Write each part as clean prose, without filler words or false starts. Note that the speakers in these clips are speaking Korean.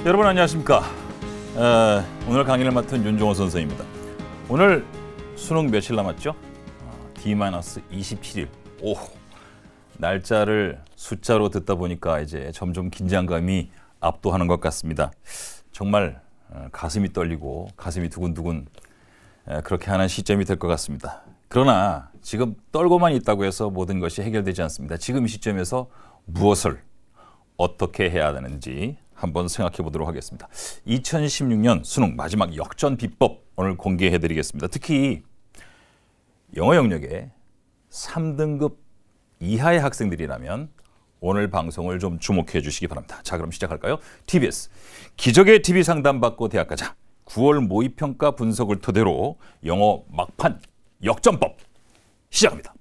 여러분 안녕하십니까. 오늘 강의를 맡은 윤종호 선생입니다. 오늘 수능 며칠 남았죠? D-27일. 오, 날짜를 숫자로 듣다 보니까 이제 점점 긴장감이 압도하는 것 같습니다. 정말 가슴이 떨리고 가슴이 두근두근 그렇게 하는 시점이 될 것 같습니다. 그러나 지금 떨고만 있다고 해서 모든 것이 해결되지 않습니다. 지금 이 시점에서 무엇을 어떻게 해야 되는지 한번 생각해 보도록 하겠습니다. 2016년 수능 마지막 역전 비법 오늘 공개해 드리겠습니다. 특히 영어 영역에 3등급 이하의 학생들이라면 오늘 방송을 좀 주목해 주시기 바랍니다. 자, 그럼 시작할까요? TBS 기적의 TV 상담 받고 대학 가자. 9월 모의평가 분석을 토대로 영어 막판 역전법 시작합니다.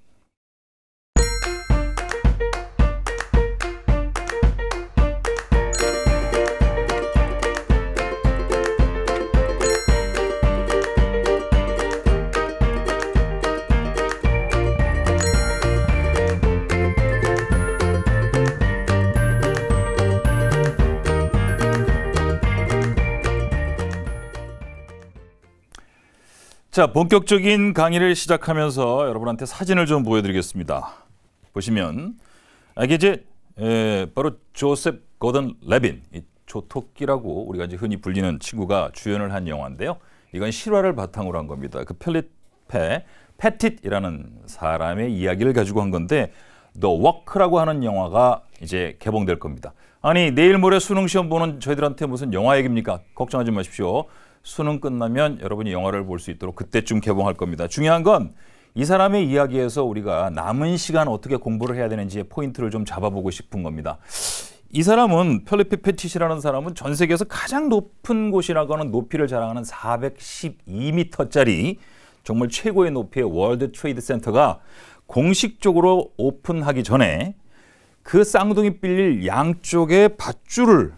자, 본격적인 강의를 시작하면서 여러분한테 사진을 좀 보여드리겠습니다. 보시면 이게 이제 바로 조셉 고던 레빈, 이 조토끼라고 우리가 이제 흔히 불리는 친구가 주연을 한 영화인데요. 이건 실화를 바탕으로 한 겁니다. 그 필립 패티트이라는 사람의 이야기를 가지고 한 건데 The Walk라고 하는 영화가 이제 개봉될 겁니다. 아니 내일 모레 수능 시험 보는 저희들한테 무슨 영화 얘기입니까? 걱정하지 마십시오. 수능 끝나면 여러분이 영화를 볼 수 있도록 그때쯤 개봉할 겁니다. 중요한 건 이 사람의 이야기에서 우리가 남은 시간 어떻게 공부를 해야 되는지의 포인트를 좀 잡아보고 싶은 겁니다. 이 사람은 필립 패티트라는 사람은 전 세계에서 가장 높은 곳이라고 하는 높이를 자랑하는 412m짜리 정말 최고의 높이의 월드 트레이드 센터가 공식적으로 오픈하기 전에 그 쌍둥이 빌릴 양쪽에 밧줄을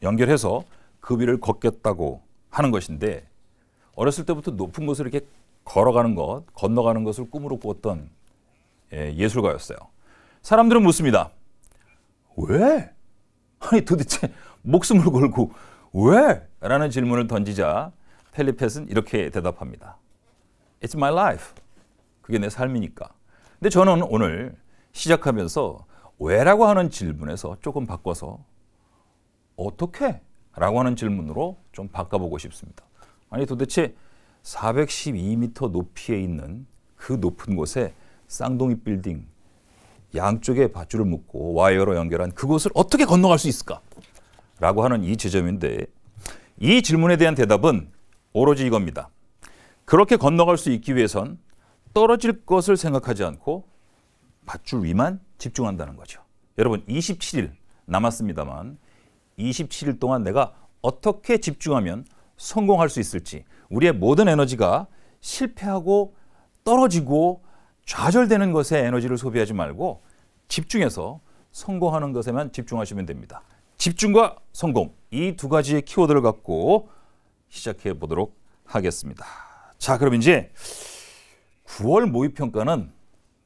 연결해서 그 위를 걷겠다고 하는 것인데 어렸을 때부터 높은 곳을 이렇게 걸어가는 것, 건너가는 것을 꿈으로 꾸었던 예술가였어요. 사람들은 묻습니다. 왜? 아니 도대체 목숨을 걸고 왜? 라는 질문을 던지자 필립펫은 이렇게 대답합니다. It's my life. 그게 내 삶이니까. 근데 저는 오늘 시작하면서 왜라고 하는 질문에서 조금 바꿔서 어떻게? 라고 하는 질문으로 좀 바꿔보고 싶습니다. 아니 도대체 412m 높이에 있는 그 높은 곳에 쌍둥이 빌딩 양쪽에 밧줄을 묶고 와이어로 연결한 그곳을 어떻게 건너갈 수 있을까? 라고 하는 이 지점인데 이 질문에 대한 대답은 오로지 이겁니다. 그렇게 건너갈 수 있기 위해선 떨어질 것을 생각하지 않고 밧줄 위만 집중한다는 거죠. 여러분 27일 남았습니다만 27일 동안 내가 어떻게 집중하면 성공할 수 있을지 우리의 모든 에너지가 실패하고 떨어지고 좌절되는 것에 에너지를 소비하지 말고 집중해서 성공하는 것에만 집중하시면 됩니다. 집중과 성공 이 두 가지의 키워드를 갖고 시작해 보도록 하겠습니다. 자, 그럼 이제 9월 모의평가는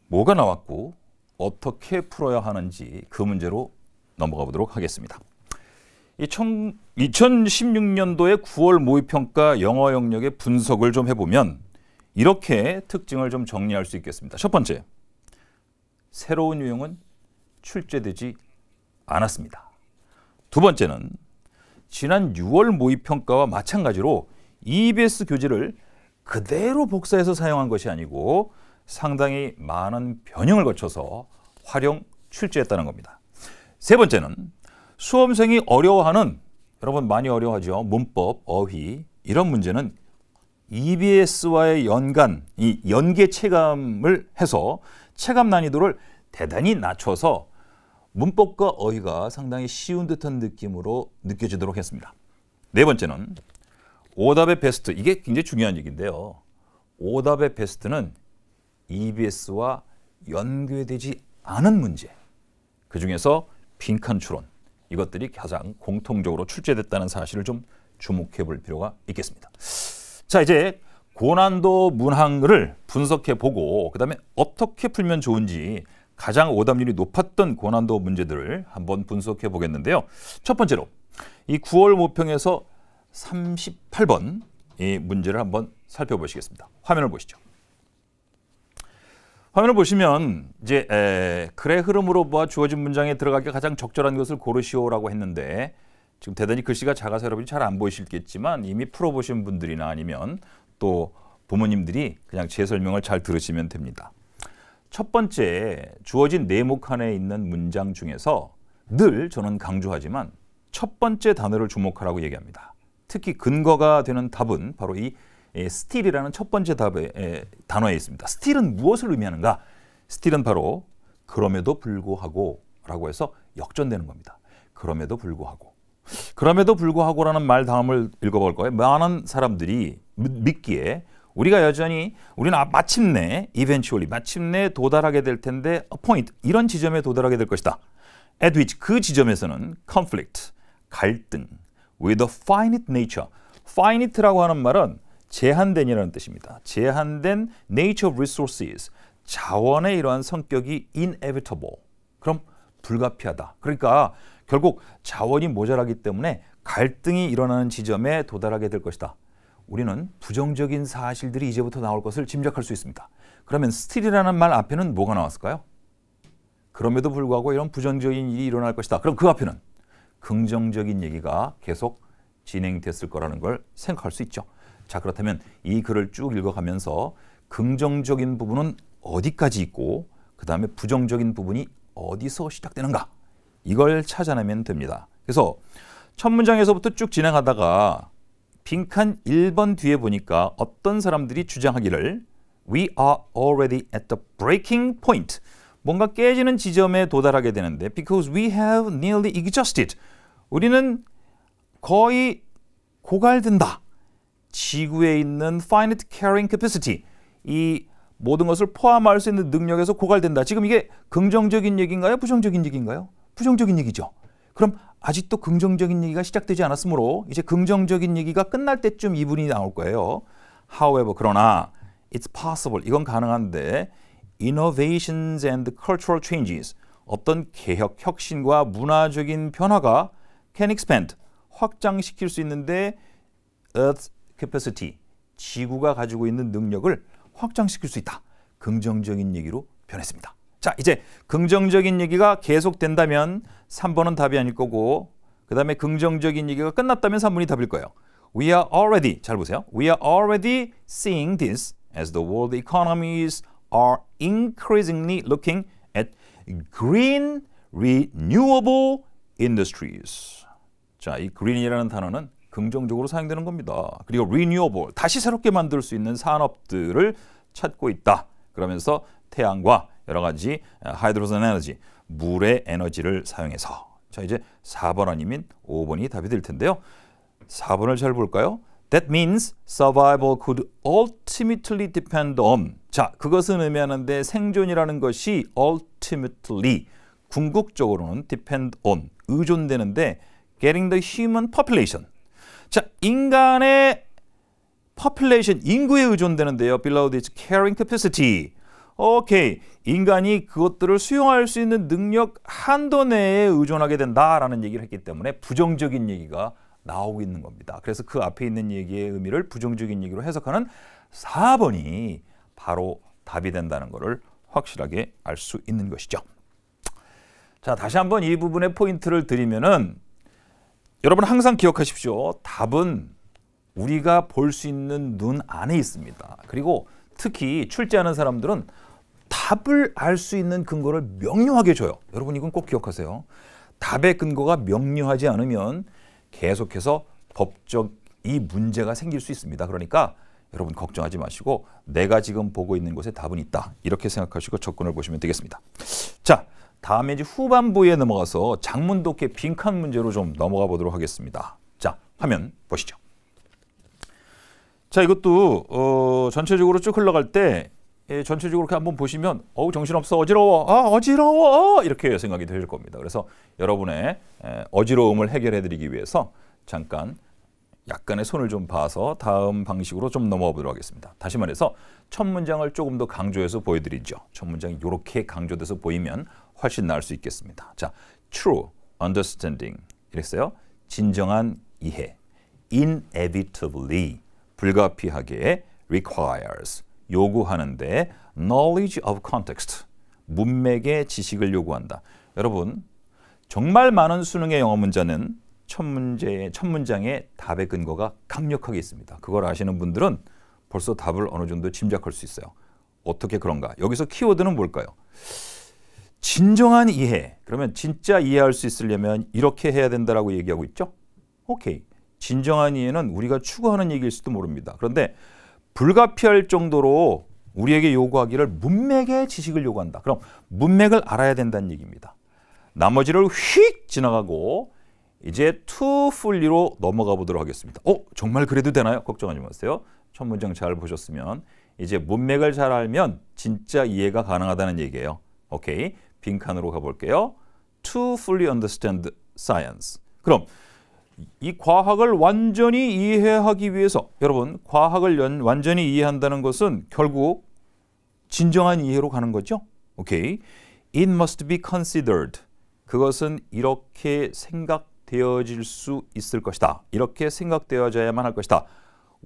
뭐가 나왔고 어떻게 풀어야 하는지 그 문제로 넘어가 보도록 하겠습니다. 2016년도의 9월 모의평가 영어 영역의 분석을 좀 해보면 이렇게 특징을 좀 정리할 수 있겠습니다. 첫 번째, 새로운 유형은 출제되지 않았습니다. 두 번째는 지난 6월 모의평가와 마찬가지로 EBS 교재를 그대로 복사해서 사용한 것이 아니고 상당히 많은 변형을 거쳐서 활용 출제했다는 겁니다. 세 번째는 수험생이 어려워하는, 여러분 많이 어려워하죠. 문법, 어휘 이런 문제는 EBS와의 이 연계 체감을 해서 체감 난이도를 대단히 낮춰서 문법과 어휘가 상당히 쉬운 듯한 느낌으로 느껴지도록 했습니다. 네 번째는 오답의 베스트, 이게 굉장히 중요한 얘기인데요. 오답의 베스트는 EBS와 연계되지 않은 문제, 그중에서 빈칸 추론, 이것들이 가장 공통적으로 출제됐다는 사실을 좀 주목해 볼 필요가 있겠습니다. 자, 이제 고난도 문항을 분석해 보고 그다음에 어떻게 풀면 좋은지 가장 오답률이 높았던 고난도 문제들을 한번 분석해 보겠는데요. 첫 번째로 이 9월 모평에서 38번 이 문제를 한번 살펴보시겠습니다. 화면을 보시죠. 화면을 보시면 이제 글의 흐름으로 보아 주어진 문장에 들어가기 가장 적절한 것을 고르시오라고 했는데 지금 대단히 글씨가 작아서 여러분이 잘 안 보이시겠지만 이미 풀어보신 분들이나 아니면 또 부모님들이 그냥 제 설명을 잘 들으시면 됩니다. 첫 번째 주어진 네모 칸에 있는 문장 중에서 늘 저는 강조하지만 첫 번째 단어를 주목하라고 얘기합니다. 특히 근거가 되는 답은 바로 이 still이라는 첫 번째 단어에 있습니다. still은 무엇을 의미하는가? still은 바로 그럼에도 불구하고 라고 해서 역전되는 겁니다. 그럼에도 불구하고. 그럼에도 불구하고라는 말 다음을 읽어볼 거예요. 많은 사람들이 믿기에 우리는 마침내 eventually 마침내 도달하게 될 텐데 a point 이런 지점에 도달하게 될 것이다. at which 그 지점에서는 conflict 갈등 with a finite nature finite라고 하는 말은 제한된이라는 뜻입니다. 제한된 nature of resources 자원의 이러한 성격이 inevitable 그럼 불가피하다. 그러니까 결국 자원이 모자라기 때문에 갈등이 일어나는 지점에 도달하게 될 것이다. 우리는 부정적인 사실들이 이제부터 나올 것을 짐작할 수 있습니다. 그러면 still이라는 말 앞에는 뭐가 나왔을까요? 그럼에도 불구하고 이런 부정적인 일이 일어날 것이다. 그럼 그 앞에는 긍정적인 얘기가 계속 진행됐을 거라는 걸 생각할 수 있죠. 자, 그렇다면 이 글을 쭉 읽어가면서 긍정적인 부분은 어디까지 있고 그 다음에 부정적인 부분이 어디서 시작되는가? 이걸 찾아내면 됩니다. 그래서 첫 문장에서부터 쭉 진행하다가 빈칸 1번 뒤에 보니까 어떤 사람들이 주장하기를 We are already at the breaking point. 뭔가 깨지는 지점에 도달하게 되는데 Because we have nearly exhausted. 우리는 거의 고갈된다. 지구에 있는 finite carrying capacity. 이 모든 것을 포함할 수 있는 능력에서 고갈된다. 지금 이게 긍정적인 얘기인가요? 부정적인 얘기인가요? 부정적인 얘기죠. 그럼 아직도 긍정적인 얘기가 시작되지 않았으므로 이제 긍정적인 얘기가 끝날 때쯤 이분이 나올 거예요. However, 그러나 it's possible. 이건 가능한데 innovations and cultural changes. 어떤 개혁, 혁신과 문화적인 변화가 can expand. 확장시킬 수 있는데 Earth's capacity. 지구가 가지고 있는 능력을 확장시킬 수 있다. 긍정적인 얘기로 변했습니다. 자, 이제 긍정적인 얘기가 계속된다면 3번은 답이 아닐 거고 그 다음에 긍정적인 얘기가 끝났다면 3번이 답일 거예요. We are already, 잘 보세요. We are already seeing this as the world economies are increasingly looking at green renewable industries. 자, 이 green이라는 단어는 긍정적으로 사용되는 겁니다. 그리고 renewable, 다시 새롭게 만들 수 있는 산업들을 찾고 있다. 그러면서 태양과 여러 가지 하이드로젠 에너지, 물의 에너지를 사용해서. 자, 이제 4번 아니면 5번이 답이 될 텐데요. 4번을 잘 볼까요? That means survival could ultimately depend on. 자, 그것은 의미하는데 생존이라는 것이 ultimately, 궁극적으로는 depend on, 의존되는데 getting the human population. 자, 인간의 population, 인구에 의존되는데요. Below this carrying capacity. 오케이, 인간이 그것들을 수용할 수 있는 능력 한도 내에 의존하게 된다라는 얘기를 했기 때문에 부정적인 얘기가 나오고 있는 겁니다. 그래서 그 앞에 있는 얘기의 의미를 부정적인 얘기로 해석하는 4번이 바로 답이 된다는 것을 확실하게 알 수 있는 것이죠. 자, 다시 한번 이 부분의 포인트를 드리면은 여러분 항상 기억하십시오. 답은 우리가 볼 수 있는 눈 안에 있습니다. 그리고 특히 출제하는 사람들은 답을 알 수 있는 근거를 명료하게 줘요. 여러분 이건 꼭 기억하세요. 답의 근거가 명료하지 않으면 계속해서 법적 이 문제가 생길 수 있습니다. 그러니까 여러분 걱정하지 마시고 내가 지금 보고 있는 곳에 답은 있다. 이렇게 생각하시고 접근을 보시면 되겠습니다. 자, 다음에 이제 후반부에 넘어가서 작문 독해 빈칸 문제로 좀 넘어가 보도록 하겠습니다. 자, 화면 보시죠. 자, 이것도 전체적으로 쭉 흘러갈 때 전체적으로 이렇게 한번 보시면 정신없어, 어지러워, 어지러워 이렇게 생각이 될 겁니다. 그래서 여러분의 어지러움을 해결해 드리기 위해서 잠깐 약간의 손을 좀 봐서 다음 방식으로 좀 넘어가 보도록 하겠습니다. 다시 말해서 첫 문장을 조금 더 강조해서 보여드리죠. 첫 문장이 이렇게 강조돼서 보이면 훨씬 나을 수 있겠습니다. 자, true understanding 이랬어요. 진정한 이해. inevitably, 불가피하게 requires, 요구하는데 knowledge of context, 문맥의 지식을 요구한다. 여러분, 정말 많은 수능의 영어 문제는 첫 문장의 답의 근거가 강력하게 있습니다. 그걸 아시는 분들은 벌써 답을 어느 정도 짐작할 수 있어요. 어떻게 그런가? 여기서 키워드는 뭘까요? 진정한 이해. 그러면 진짜 이해할 수 있으려면 이렇게 해야 된다라고 얘기하고 있죠? 오케이. 진정한 이해는 우리가 추구하는 얘기일 수도 모릅니다. 그런데 불가피할 정도로 우리에게 요구하기를 문맥의 지식을 요구한다. 그럼 문맥을 알아야 된다는 얘기입니다. 나머지를 휙 지나가고 이제 to fully로 넘어가 보도록 하겠습니다. 정말 그래도 되나요? 걱정하지 마세요. 첫 문장 잘 보셨으면 이제 문맥을 잘 알면 진짜 이해가 가능하다는 얘기예요. 오케이. 빈칸으로 가볼게요. To fully understand science. 그럼 이 과학을 완전히 이해하기 위해서 여러분 과학을 완전히 이해한다는 것은 결국 진정한 이해로 가는 거죠. 오케이. It must be considered. 그것은 이렇게 생각되어질 수 있을 것이다. 이렇게 생각되어져야만 할 것이다.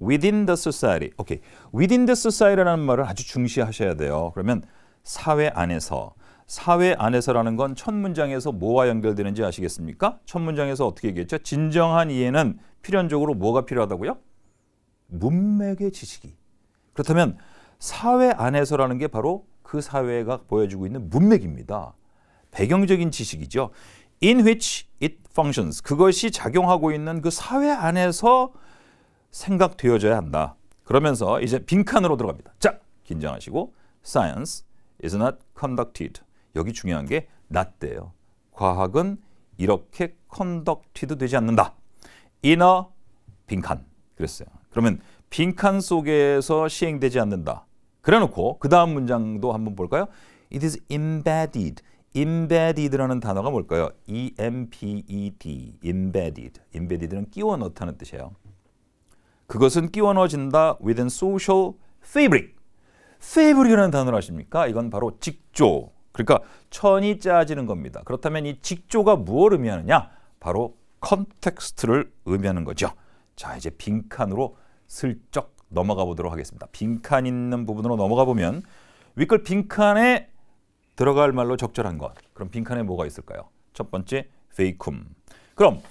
Within the society. 오케이. Within the society라는 말을 아주 중시하셔야 돼요. 그러면 사회 안에서. 사회 안에서라는 건 첫 문장에서 뭐와 연결되는지 아시겠습니까? 첫 문장에서 어떻게 얘기했죠? 진정한 이해는 필연적으로 뭐가 필요하다고요? 문맥의 지식이. 그렇다면 사회 안에서라는 게 바로 그 사회가 보여주고 있는 문맥입니다. 배경적인 지식이죠. In which it functions. 그것이 작용하고 있는 그 사회 안에서 생각되어져야 한다. 그러면서 이제 빈칸으로 들어갑니다. 자, 긴장하시고 Science is not conducted. 여기 중요한 게 not대요. 과학은 이렇게 conducted 되지 않는다. In a 빈칸. 그랬어요. 그러면 빈칸 속에서 시행되지 않는다. 그래놓고 그 다음 문장도 한번 볼까요? It is embedded. embedded라는 단어가 뭘까요? E-M-B-E-D. embedded. embedded는 끼워 넣다는 뜻이에요. 그것은 끼워 넣어진다 within social fabric. fabric이라는 단어를 아십니까? 이건 바로 직조. 그러니까 천이 짜지는 겁니다. 그렇다면 이 직조가 무엇을 의미하느냐? 바로 컨텍스트를 의미하는 거죠. 자, 이제 빈칸으로 슬쩍 넘어가 보도록 하겠습니다. 빈칸 있는 부분으로 넘어가 보면 윗글 빈칸에 들어갈 말로 적절한 것. 그럼 빈칸에 뭐가 있을까요? 첫 번째, vacuum. 그럼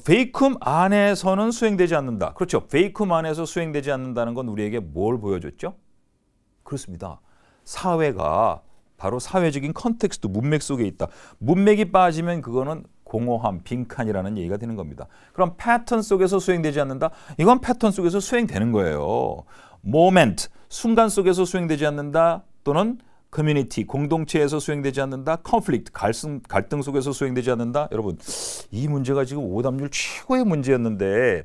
vacuum 안에서는 수행되지 않는다. 그렇죠. vacuum 안에서 수행되지 않는다는 건 우리에게 뭘 보여줬죠? 그렇습니다. 사회가 바로 사회적인 컨텍스트, 문맥 속에 있다. 문맥이 빠지면 그거는 공허함, 빈칸이라는 얘기가 되는 겁니다. 그럼 패턴 속에서 수행되지 않는다? 이건 패턴 속에서 수행되는 거예요. moment, 순간 속에서 수행되지 않는다. 또는 community, 공동체에서 수행되지 않는다. conflict, 갈등 속에서 수행되지 않는다. 여러분, 이 문제가 지금 오답률 최고의 문제였는데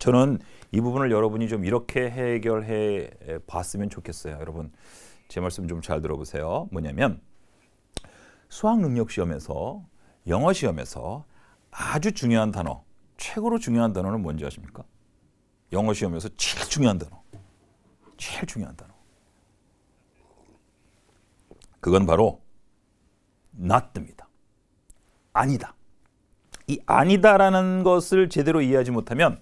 저는 이 부분을 여러분이 좀 이렇게 해결해 봤으면 좋겠어요. 여러분, 제 말씀 좀 잘 들어보세요. 뭐냐면 수학 능력 시험에서 영어 시험에서 아주 중요한 단어, 최고로 중요한 단어는 뭔지 아십니까? 영어 시험에서 제일 중요한 단어. 제일 중요한 단어. 그건 바로 not입니다. 아니다. 이 아니다라는 것을 제대로 이해하지 못하면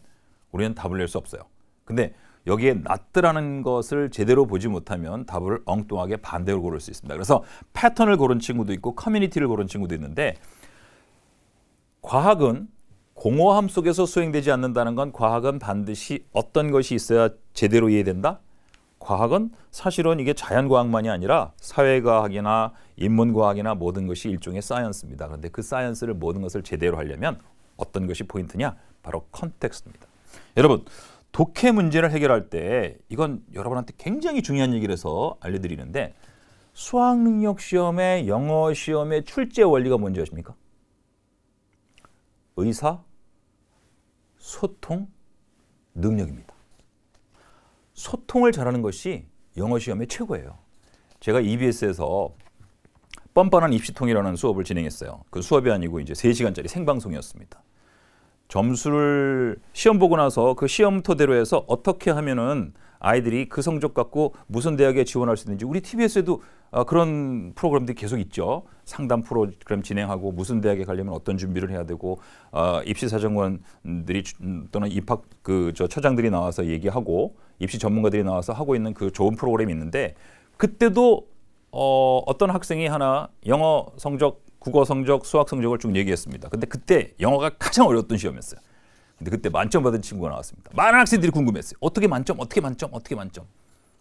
우리는 답을 낼 수 없어요. 근데 여기에 not라는 것을 제대로 보지 못하면 답을 엉뚱하게 반대로 고를 수 있습니다. 그래서 패턴을 고른 친구도 있고 커뮤니티를 고른 친구도 있는데 과학은 공허함 속에서 수행되지 않는다는 건 과학은 반드시 어떤 것이 있어야 제대로 이해된다? 과학은 사실은 이게 자연과학만이 아니라 사회과학이나 인문과학이나 모든 것이 일종의 사이언스입니다. 그런데 그 사이언스를 모든 것을 제대로 하려면 어떤 것이 포인트냐? 바로 컨텍스트입니다. 여러분, 독해 문제를 해결할 때 이건 여러분한테 굉장히 중요한 얘기라서 알려드리는데 수학능력 시험에 영어 시험의 출제 원리가 뭔지 아십니까? 의사, 소통, 능력입니다. 소통을 잘하는 것이 영어 시험의 최고예요. 제가 EBS에서 뻔뻔한 입시통이라는 수업을 진행했어요. 그 수업이 아니고 이제 3시간짜리 생방송이었습니다. 점수를 시험 보고 나서 그 시험 토대로 해서 어떻게 하면은 아이들이 그 성적 갖고 무슨 대학에 지원할 수 있는지 우리 TBS에도 그런 프로그램들이 계속 있죠. 상담 프로그램 진행하고 무슨 대학에 가려면 어떤 준비를 해야 되고 입시 사정관들이 또는 입학 처장들이 나와서 얘기하고 입시 전문가들이 나와서 하고 있는 그 좋은 프로그램이 있는데 그때도 어떤 학생이 하나 영어 성적, 국어 성적, 수학 성적을 쭉 얘기했습니다. 근데 그때 영어가 가장 어려웠던 시험이었어요. 근데 그때 만점 받은 친구가 나왔습니다. 많은 학생들이 궁금했어요. 어떻게 만점? 어떻게 만점? 어떻게 만점?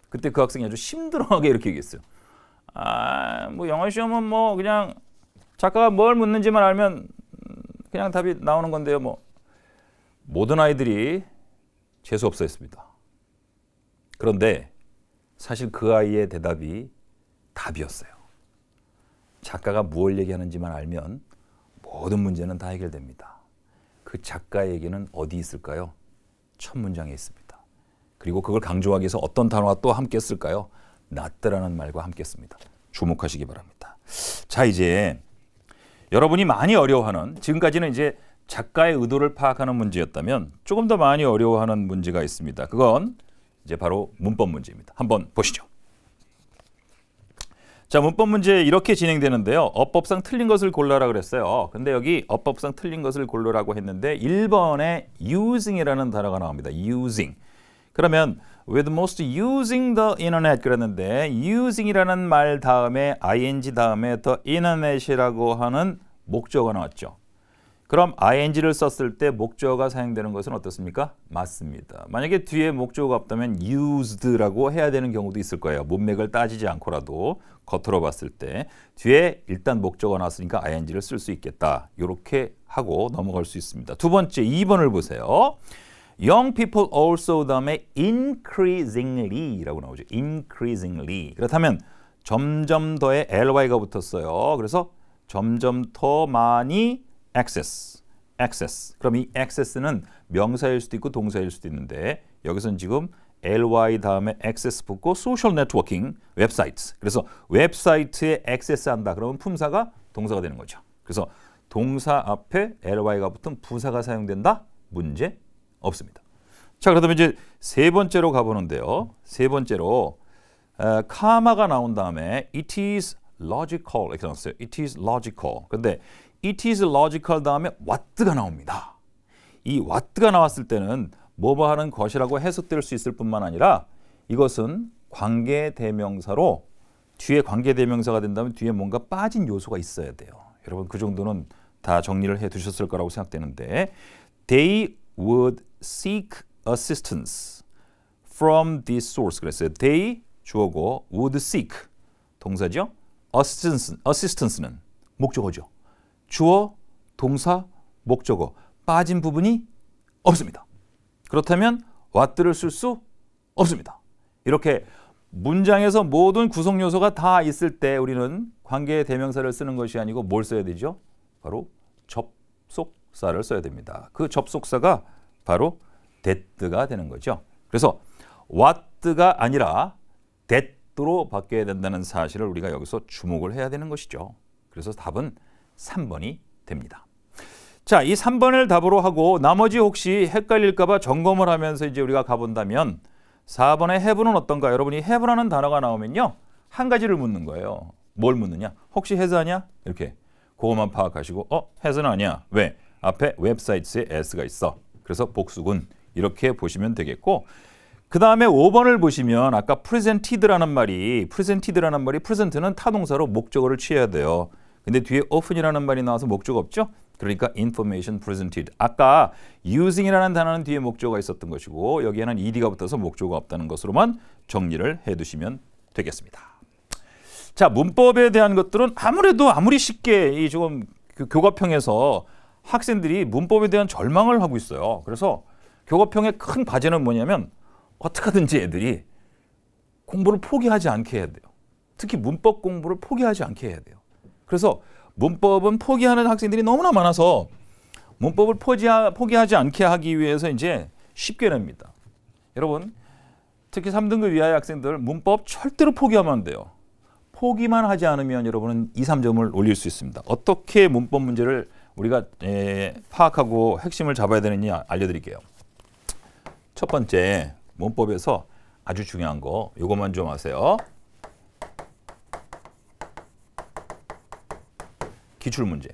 그때 그 학생이 아주 심드렁하게 이렇게 얘기했어요. 뭐 영어 시험은 뭐 그냥 작가가 뭘 묻는지만 알면 그냥 답이 나오는 건데요. 뭐 모든 아이들이 재수 없어 했습니다. 그런데 사실 그 아이의 대답이 답이었어요. 작가가 무엇을 얘기하는지만 알면 모든 문제는 다 해결됩니다. 그 작가의 얘기는 어디 있을까요? 첫 문장에 있습니다. 그리고 그걸 강조하기 위해서 어떤 단어와 또 함께 쓸까요? 낫더라는 말과 함께 씁니다. 주목하시기 바랍니다. 자, 이제 여러분이 많이 어려워하는, 지금까지는 이제 작가의 의도를 파악하는 문제였다면 조금 더 많이 어려워하는 문제가 있습니다. 그건 이제 바로 문법 문제입니다. 한번 보시죠. 자, 문법 문제 이렇게 진행되는데요. 어법상 틀린 것을 골라라 그랬어요. 근데 여기 어법상 틀린 것을 고르라고 했는데 1번에 using이라는 단어가 나옵니다. using. 그러면 with most using the internet 그랬는데 using이라는 말 다음에 ing 다음에 the internet이라고 하는 목적어가 나왔죠. 그럼 ing를 썼을 때 목적어가 사용되는 것은 어떻습니까? 맞습니다. 만약에 뒤에 목적어가 없다면 used라고 해야 되는 경우도 있을 거예요. 문맥을 따지지 않고라도 겉으로 봤을 때 뒤에 일단 목적어가 나왔으니까 ing를 쓸 수 있겠다. 이렇게 하고 넘어갈 수 있습니다. 두 번째 2번을 보세요. Young people also 다음에 increasingly라고 나오죠. increasingly. 그렇다면 점점 더에 ly가 붙었어요. 그래서 점점 더 많이 access. 그럼 이 access는 명사일 수도 있고 동사일 수도 있는데 여기서는 지금 ly 다음에 access 붙고 social networking 웹사이트. 그래서 웹사이트에 access한다. 그러면 품사가 동사가 되는 거죠. 그래서 동사 앞에 ly가 붙은 부사가 사용된다? 문제 없습니다. 자, 그렇다면 이제 세 번째로 가보는데요. 세 번째로 카마가 나온 다음에 it is logical 이렇게 나왔어요. it is logical. 근데 it is logical 다음에 what가 나옵니다. 이 what가 나왔을 때는 뭐뭐 하는 것이라고 해석될 수 있을 뿐만 아니라 이것은 관계대명사로 뒤에 관계대명사가 된다면 뒤에 뭔가 빠진 요소가 있어야 돼요. 여러분 그 정도는 다 정리를 해 두셨을 거라고 생각되는데 They would seek assistance from this source. 그랬어요. They 주어고 would seek 동사죠. assistance는 목적어죠. 주어, 동사, 목적어 빠진 부분이 없습니다. 그렇다면 what를 쓸 수 없습니다. 이렇게 문장에서 모든 구성 요소가 다 있을 때 우리는 관계 대명사를 쓰는 것이 아니고 뭘 써야 되죠? 바로 접속사를 써야 됩니다. 그 접속사가 바로 that가 되는 거죠. 그래서 what가 아니라 that로 바뀌어야 된다는 사실을 우리가 여기서 주목을 해야 되는 것이죠. 그래서 답은 3번이 됩니다. 자, 이 3번을 답으로 하고 나머지 혹시 헷갈릴까 봐 점검을 하면서 이제 우리가 가본다면 4번의 have는 어떤가? 여러분이 have라는 단어가 나오면요. 한 가지를 묻는 거예요. 뭘 묻느냐? 혹시 has 아니야? 이렇게 그것만 파악하시고 has는 아니야. 왜? 앞에 웹사이트에 s가 있어. 그래서 복수군. 이렇게 보시면 되겠고 그 다음에 5번을 보시면 아까 presented라는 말이 present는 타동사로 목적어를 취해야 돼요. 근데 뒤에 often이라는 말이 나와서 목적어 없죠? 그러니까 information presented. 아까 using이라는 단어는 뒤에 목적어가 있었던 것이고 여기에는 ed가 붙어서 목적어가 없다는 것으로만 정리를 해두시면 되겠습니다. 자, 문법에 대한 것들은 아무리 쉽게 이 조금 교과평에서 학생들이 문법에 대한 절망을 하고 있어요. 그래서 교과평의 큰 과제는 뭐냐면 어떻게 하든지 애들이 공부를 포기하지 않게 해야 돼요. 특히 문법 공부를 포기하지 않게 해야 돼요. 그래서 문법은 포기하는 학생들이 너무나 많아서 문법을 포기하지 않게 하기 위해서 이제 쉽게 냅니다. 여러분, 특히 3등급 이하의 학생들 문법 절대로 포기하면 안 돼요. 포기만 하지 않으면 여러분은 2, 3점을 올릴 수 있습니다. 어떻게 문법 문제를 우리가 파악하고 핵심을 잡아야 되느냐 알려드릴게요. 첫 번째, 문법에서 아주 중요한 거 이것만 좀 아세요. 기출문제.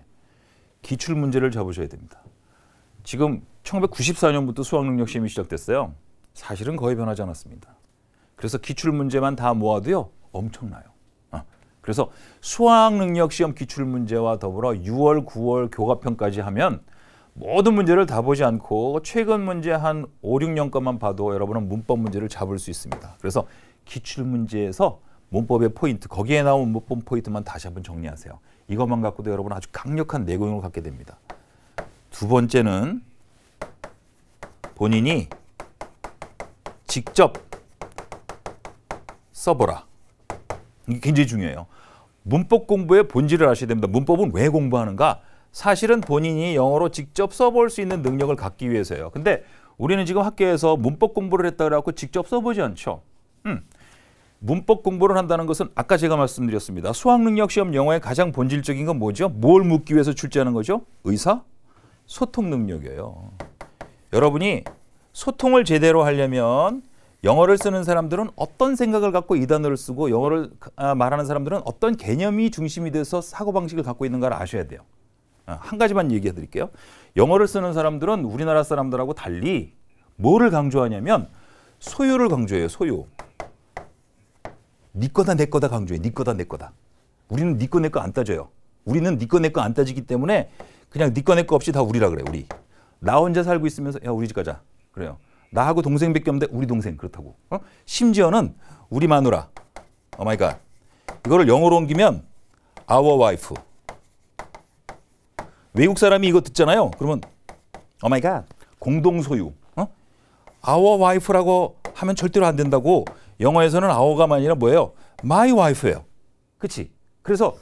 기출문제를 잡으셔야 됩니다. 지금 1994년부터 수학능력 시험이 시작됐어요. 사실은 거의 변하지 않았습니다. 그래서 기출문제만 다 모아도요. 엄청나요. 그래서 수학능력 시험 기출문제와 더불어 6월, 9월 교과편까지 하면 모든 문제를 다 보지 않고 최근 문제 한 5, 6년간만 봐도 여러분은 문법 문제를 잡을 수 있습니다. 그래서 기출문제에서 문법의 포인트, 거기에 나온 문법 포인트만 다시 한번 정리하세요. 이것만 갖고도 여러분 아주 강력한 내공을 갖게 됩니다. 두 번째는 본인이 직접 써보라. 이게 굉장히 중요해요. 문법 공부의 본질을 아셔야 됩니다. 문법은 왜 공부하는가? 사실은 본인이 영어로 직접 써볼 수 있는 능력을 갖기 위해서예요. 근데 우리는 지금 학교에서 문법 공부를 했다 그래갖고 직접 써보지 않죠. 문법 공부를 한다는 것은 아까 제가 말씀드렸습니다. 수학능력 시험 영어의 가장 본질적인 건 뭐죠? 뭘 묻기 위해서 출제하는 거죠? 의사? 소통 능력이에요. 여러분이 소통을 제대로 하려면 영어를 쓰는 사람들은 어떤 생각을 갖고 이 단어를 쓰고 영어를 말하는 사람들은 어떤 개념이 중심이 돼서 사고방식을 갖고 있는가를 아셔야 돼요. 한 가지만 얘기해 드릴게요. 영어를 쓰는 사람들은 우리나라 사람들하고 달리 뭐를 강조하냐면 소유를 강조해요. 소유. 네 거다 내 거다 강조해. 네 거다 내 거다. 우리는 네 거 내 거 안 따져요. 우리는 네 거 내 거 안 따지기 때문에 그냥 네 거 내 거 없이 다 우리라 그래. 우리. 나 혼자 살고 있으면서 야 우리 집 가자. 그래요. 나하고 동생밖에 없는데 우리 동생 그렇다고. 심지어는 우리 마누라. 오 마이 갓. 이거를 영어로 옮기면 our wife. 외국 사람이 이거 듣잖아요. 그러면 오 마이 갓. 공동 소유. our wife라고 하면 절대로 안 된다고. 영어에서는 our가 아니라 뭐예요? my wife예요. 그렇지? 그래서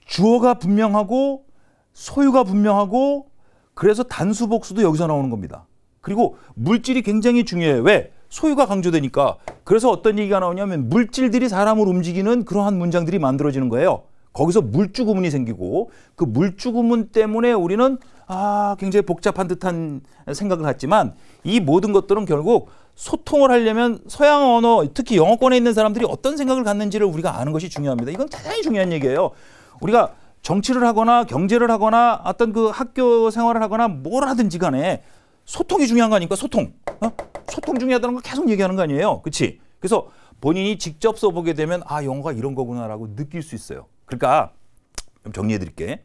주어가 분명하고 소유가 분명하고 그래서 단수 복수도 여기서 나오는 겁니다. 그리고 물질이 굉장히 중요해요. 왜? 소유가 강조되니까. 그래서 어떤 얘기가 나오냐면 물질들이 사람을 움직이는 그러한 문장들이 만들어지는 거예요. 거기서 물주 구문이 생기고 그 물주 구문 때문에 우리는 굉장히 복잡한 듯한 생각을 했지만 이 모든 것들은 결국 소통을 하려면 서양 언어, 특히 영어권에 있는 사람들이 어떤 생각을 갖는지를 우리가 아는 것이 중요합니다. 이건 대단히 중요한 얘기예요. 우리가 정치를 하거나 경제를 하거나 어떤 그 학교 생활을 하거나 뭘 하든지 간에 소통이 중요한 거 아닙니까? 소통. 소통 중요하다는 걸 계속 얘기하는 거 아니에요. 그렇지? 그래서 본인이 직접 써보게 되면 영어가 이런 거구나라고 느낄 수 있어요. 그러니까 좀 정리해 드릴게.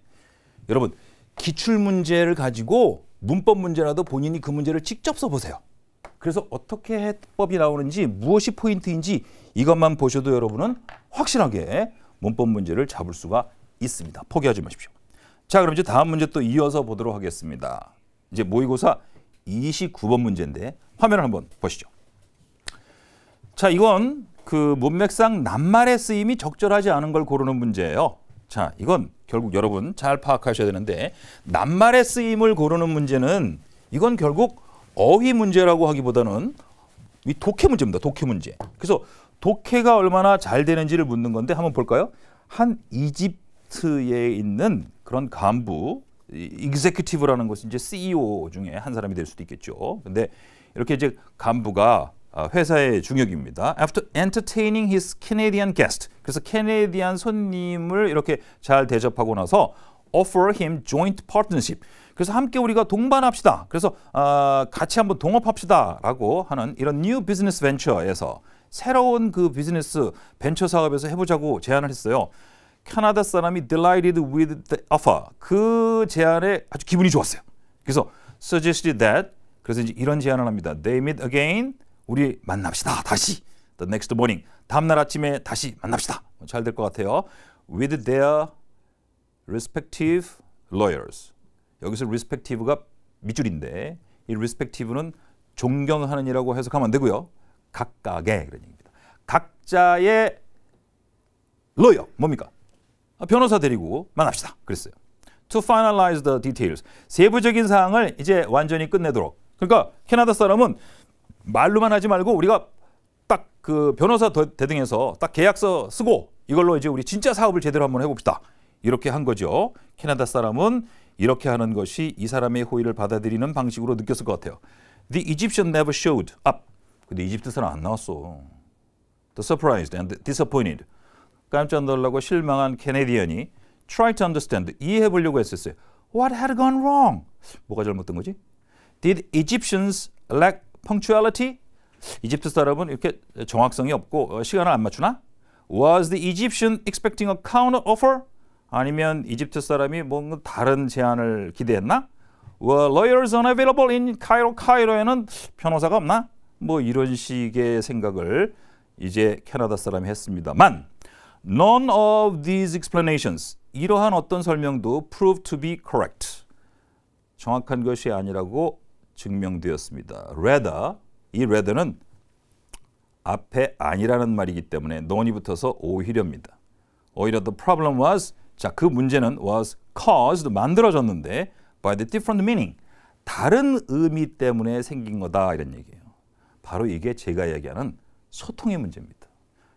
여러분 기출문제를 가지고 문법 문제라도 본인이 그 문제를 직접 써보세요. 그래서 어떻게 해법이 나오는지 무엇이 포인트인지 이것만 보셔도 여러분은 확실하게 문법 문제를 잡을 수가 있습니다. 포기하지 마십시오. 자, 그럼 이제 다음 문제 또 이어서 보도록 하겠습니다. 이제 모의고사 29번 문제인데 화면을 한번 보시죠. 자, 이건 그 문맥상 낱말의 쓰임이 적절하지 않은 걸 고르는 문제예요. 자, 이건 결국 여러분 잘 파악하셔야 되는데 낱말의 쓰임을 고르는 문제는 이건 결국 어휘 문제라고 하기보다는 이 독해 문제입니다. 독해 문제. 그래서 독해가 얼마나 잘 되는지를 묻는 건데 한번 볼까요? 한 이집트에 있는 그런 간부, executive라는 것은 이제 CEO 중에 한 사람이 될 수도 있겠죠. 근데 이렇게 이제 간부가 회사의 중역입니다. After entertaining his Canadian guest. 그래서 캐네디안 손님을 이렇게 잘 대접하고 나서 offer him joint partnership. 그래서 함께 우리가 동반합시다. 그래서 같이 한번 동업합시다라고 하는 이런 new business venture에서 새로운 그 비즈니스 벤처 사업에서 해보자고 제안을 했어요. 캐나다 사람이 delighted with the offer. 그 제안에 아주 기분이 좋았어요. 그래서 suggested that. 그래서 이제 이런 제안을 합니다. They meet again. 우리 만납시다. 다시. The next morning. 다음날 아침에 다시 만납시다. 잘 될 것 같아요. With their respective lawyers. 여기서 respective가 밑줄인데 이 respective는 존경하는이라고 해석하면 안 되고요. 각각의 그런 얘기입니다. 각자의 lawyer. 뭡니까? 변호사 데리고 만납시다. 그랬어요. To finalize the details. 세부적인 사항을 이제 완전히 끝내도록. 그러니까 캐나다 사람은 말로만 하지 말고 우리가 딱 그 변호사 대등해서 딱 계약서 쓰고 이걸로 이제 우리 진짜 사업을 제대로 한번 해봅시다. 이렇게 한 거죠. 캐나다 사람은 이렇게 하는 것이 이 사람의 호의를 받아들이는 방식으로 느꼈을 것 같아요. The Egyptian never showed up. 근데 이집트 사람 안 나왔어. The surprised and disappointed. 깜짝 놀라고 실망한 캐네디언이 try to understand. 이해해 보려고 했었어요. What had gone wrong? 뭐가 잘못된 거지? Did Egyptians lack punctuality? 이집트 사람은 이렇게 정확성이 없고 시간을 안 맞추나? Was the Egyptian expecting a counter offer? 아니면 이집트 사람이 뭔가 다른 제안을 기대했나? Were lawyers unavailable in Cairo? 카이로에는 변호사가 없나? 뭐 이런 식의 생각을 이제 캐나다 사람이 했습니다만 None of these explanations, 이러한 어떤 설명도 proved to be correct. 정확한 것이 아니라고 증명되었습니다. Rather, 이 rather는 앞에 아니라는 말이기 때문에 non이 붙어서 오히려입니다. 오히려 the problem was, 자, 그 문제는 was caused, 만들어졌는데 by the different meaning, 다른 의미 때문에 생긴 거다 이런 얘기예요. 바로 이게 제가 얘기하는 소통의 문제입니다.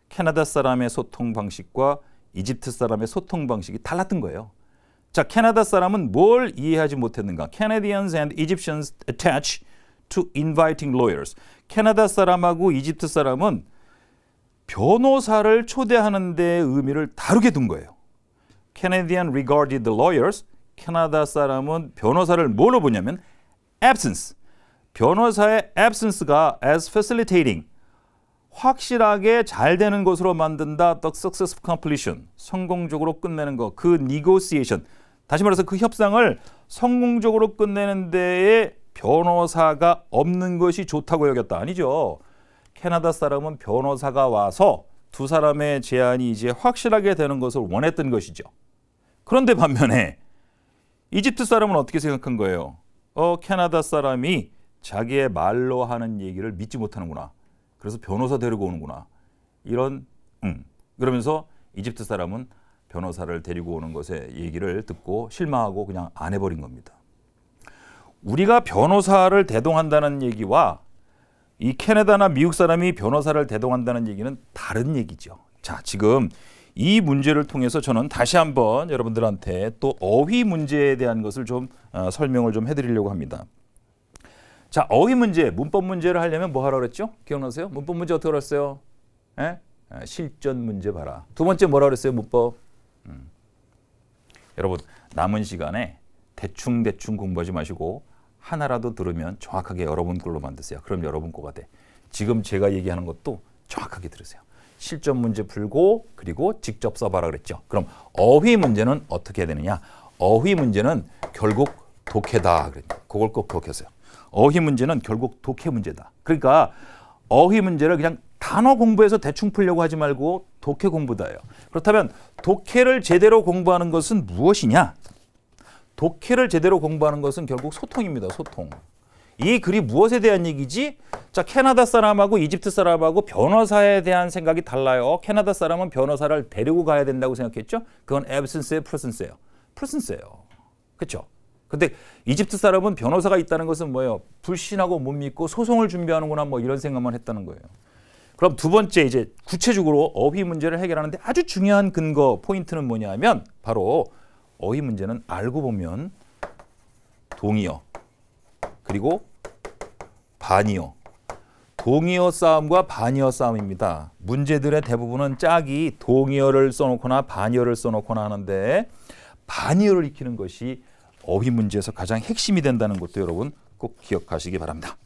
캐나다 사람의 소통 방식과 이집트 사람의 소통 방식이 달랐던 거예요. 자, 캐나다 사람은 뭘 이해하지 못했는가? Canadians and Egyptians attach to inviting lawyers. 캐나다 사람하고 이집트 사람은 변호사를 초대하는 데 의미를 다르게 둔 거예요. Canadian regarded the lawyers. 캐나다 사람은 변호사를 뭘로 보냐면 absence. 변호사의 absence가 as facilitating. 확실하게 잘 되는 것으로 만든다. The successful completion. 성공적으로 끝내는 것. 그 negotiation. 다시 말해서 그 협상을 성공적으로 끝내는 데에 변호사가 없는 것이 좋다고 여겼다. 아니죠. 캐나다 사람은 변호사가 와서 두 사람의 제안이 이제 확실하게 되는 것을 원했던 것이죠. 그런데 반면에 이집트 사람은 어떻게 생각한 거예요? 캐나다 사람이 자기의 말로 하는 얘기를 믿지 못하는구나. 그래서 변호사 데리고 오는구나. 이런 그러면서 이집트 사람은 변호사를 데리고 오는 것에 얘기를 듣고 실망하고 그냥 안 해버린 겁니다. 우리가 변호사를 대동한다는 얘기와 이 캐나다나 미국 사람이 변호사를 대동한다는 얘기는 다른 얘기죠. 자, 지금 이 문제를 통해서 저는 다시 한번 여러분들한테 또 어휘 문제에 대한 것을 좀 설명을 좀 해드리려고 합니다. 자, 어휘 문제, 문법 문제를 하려면 뭐 하라고 그랬죠? 기억나세요? 문법 문제 어떻게 그랬어요? 실전 문제 봐라. 두 번째 뭐라 그랬어요? 문법. 여러분, 남은 시간에 대충 공부하지 마시고 하나라도 들으면 정확하게 여러분 걸로 만드세요. 그럼 여러분 거가 돼. 지금 제가 얘기하는 것도 정확하게 들으세요. 실전 문제 풀고 그리고 직접 써봐라 그랬죠. 그럼 어휘 문제는 어떻게 해야 되느냐? 어휘 문제는 결국 독해다 그랬죠. 그걸 꼭 기억하세요. 어휘 문제는 결국 독해 문제다. 그러니까 어휘 문제를 그냥 단어 공부해서 대충 풀려고 하지 말고 독해 공부다예요. 그렇다면 독해를 제대로 공부하는 것은 무엇이냐? 독해를 제대로 공부하는 것은 결국 소통입니다. 소통. 이 글이 무엇에 대한 얘기지? 자, 캐나다 사람하고 이집트 사람하고 변호사에 대한 생각이 달라요. 캐나다 사람은 변호사를 데리고 가야 된다고 생각했죠? 그건 absence예요, presence예요. presence예요. 그렇죠? 근데 이집트 사람은 변호사가 있다는 것은 뭐예요? 불신하고 못 믿고 소송을 준비하는구나 뭐 이런 생각만 했다는 거예요. 그럼 두 번째 이제 구체적으로 어휘 문제를 해결하는데 아주 중요한 근거 포인트는 뭐냐면 바로 어휘 문제는 알고 보면 동의어 그리고 반의어, 동의어 싸움과 반의어 싸움입니다. 문제들의 대부분은 짝이 동의어를 써놓거나 반의어를 써놓거나 하는데 반의어를 익히는 것이 어휘 문제에서 가장 핵심이 된다는 것도 여러분 꼭 기억하시기 바랍니다.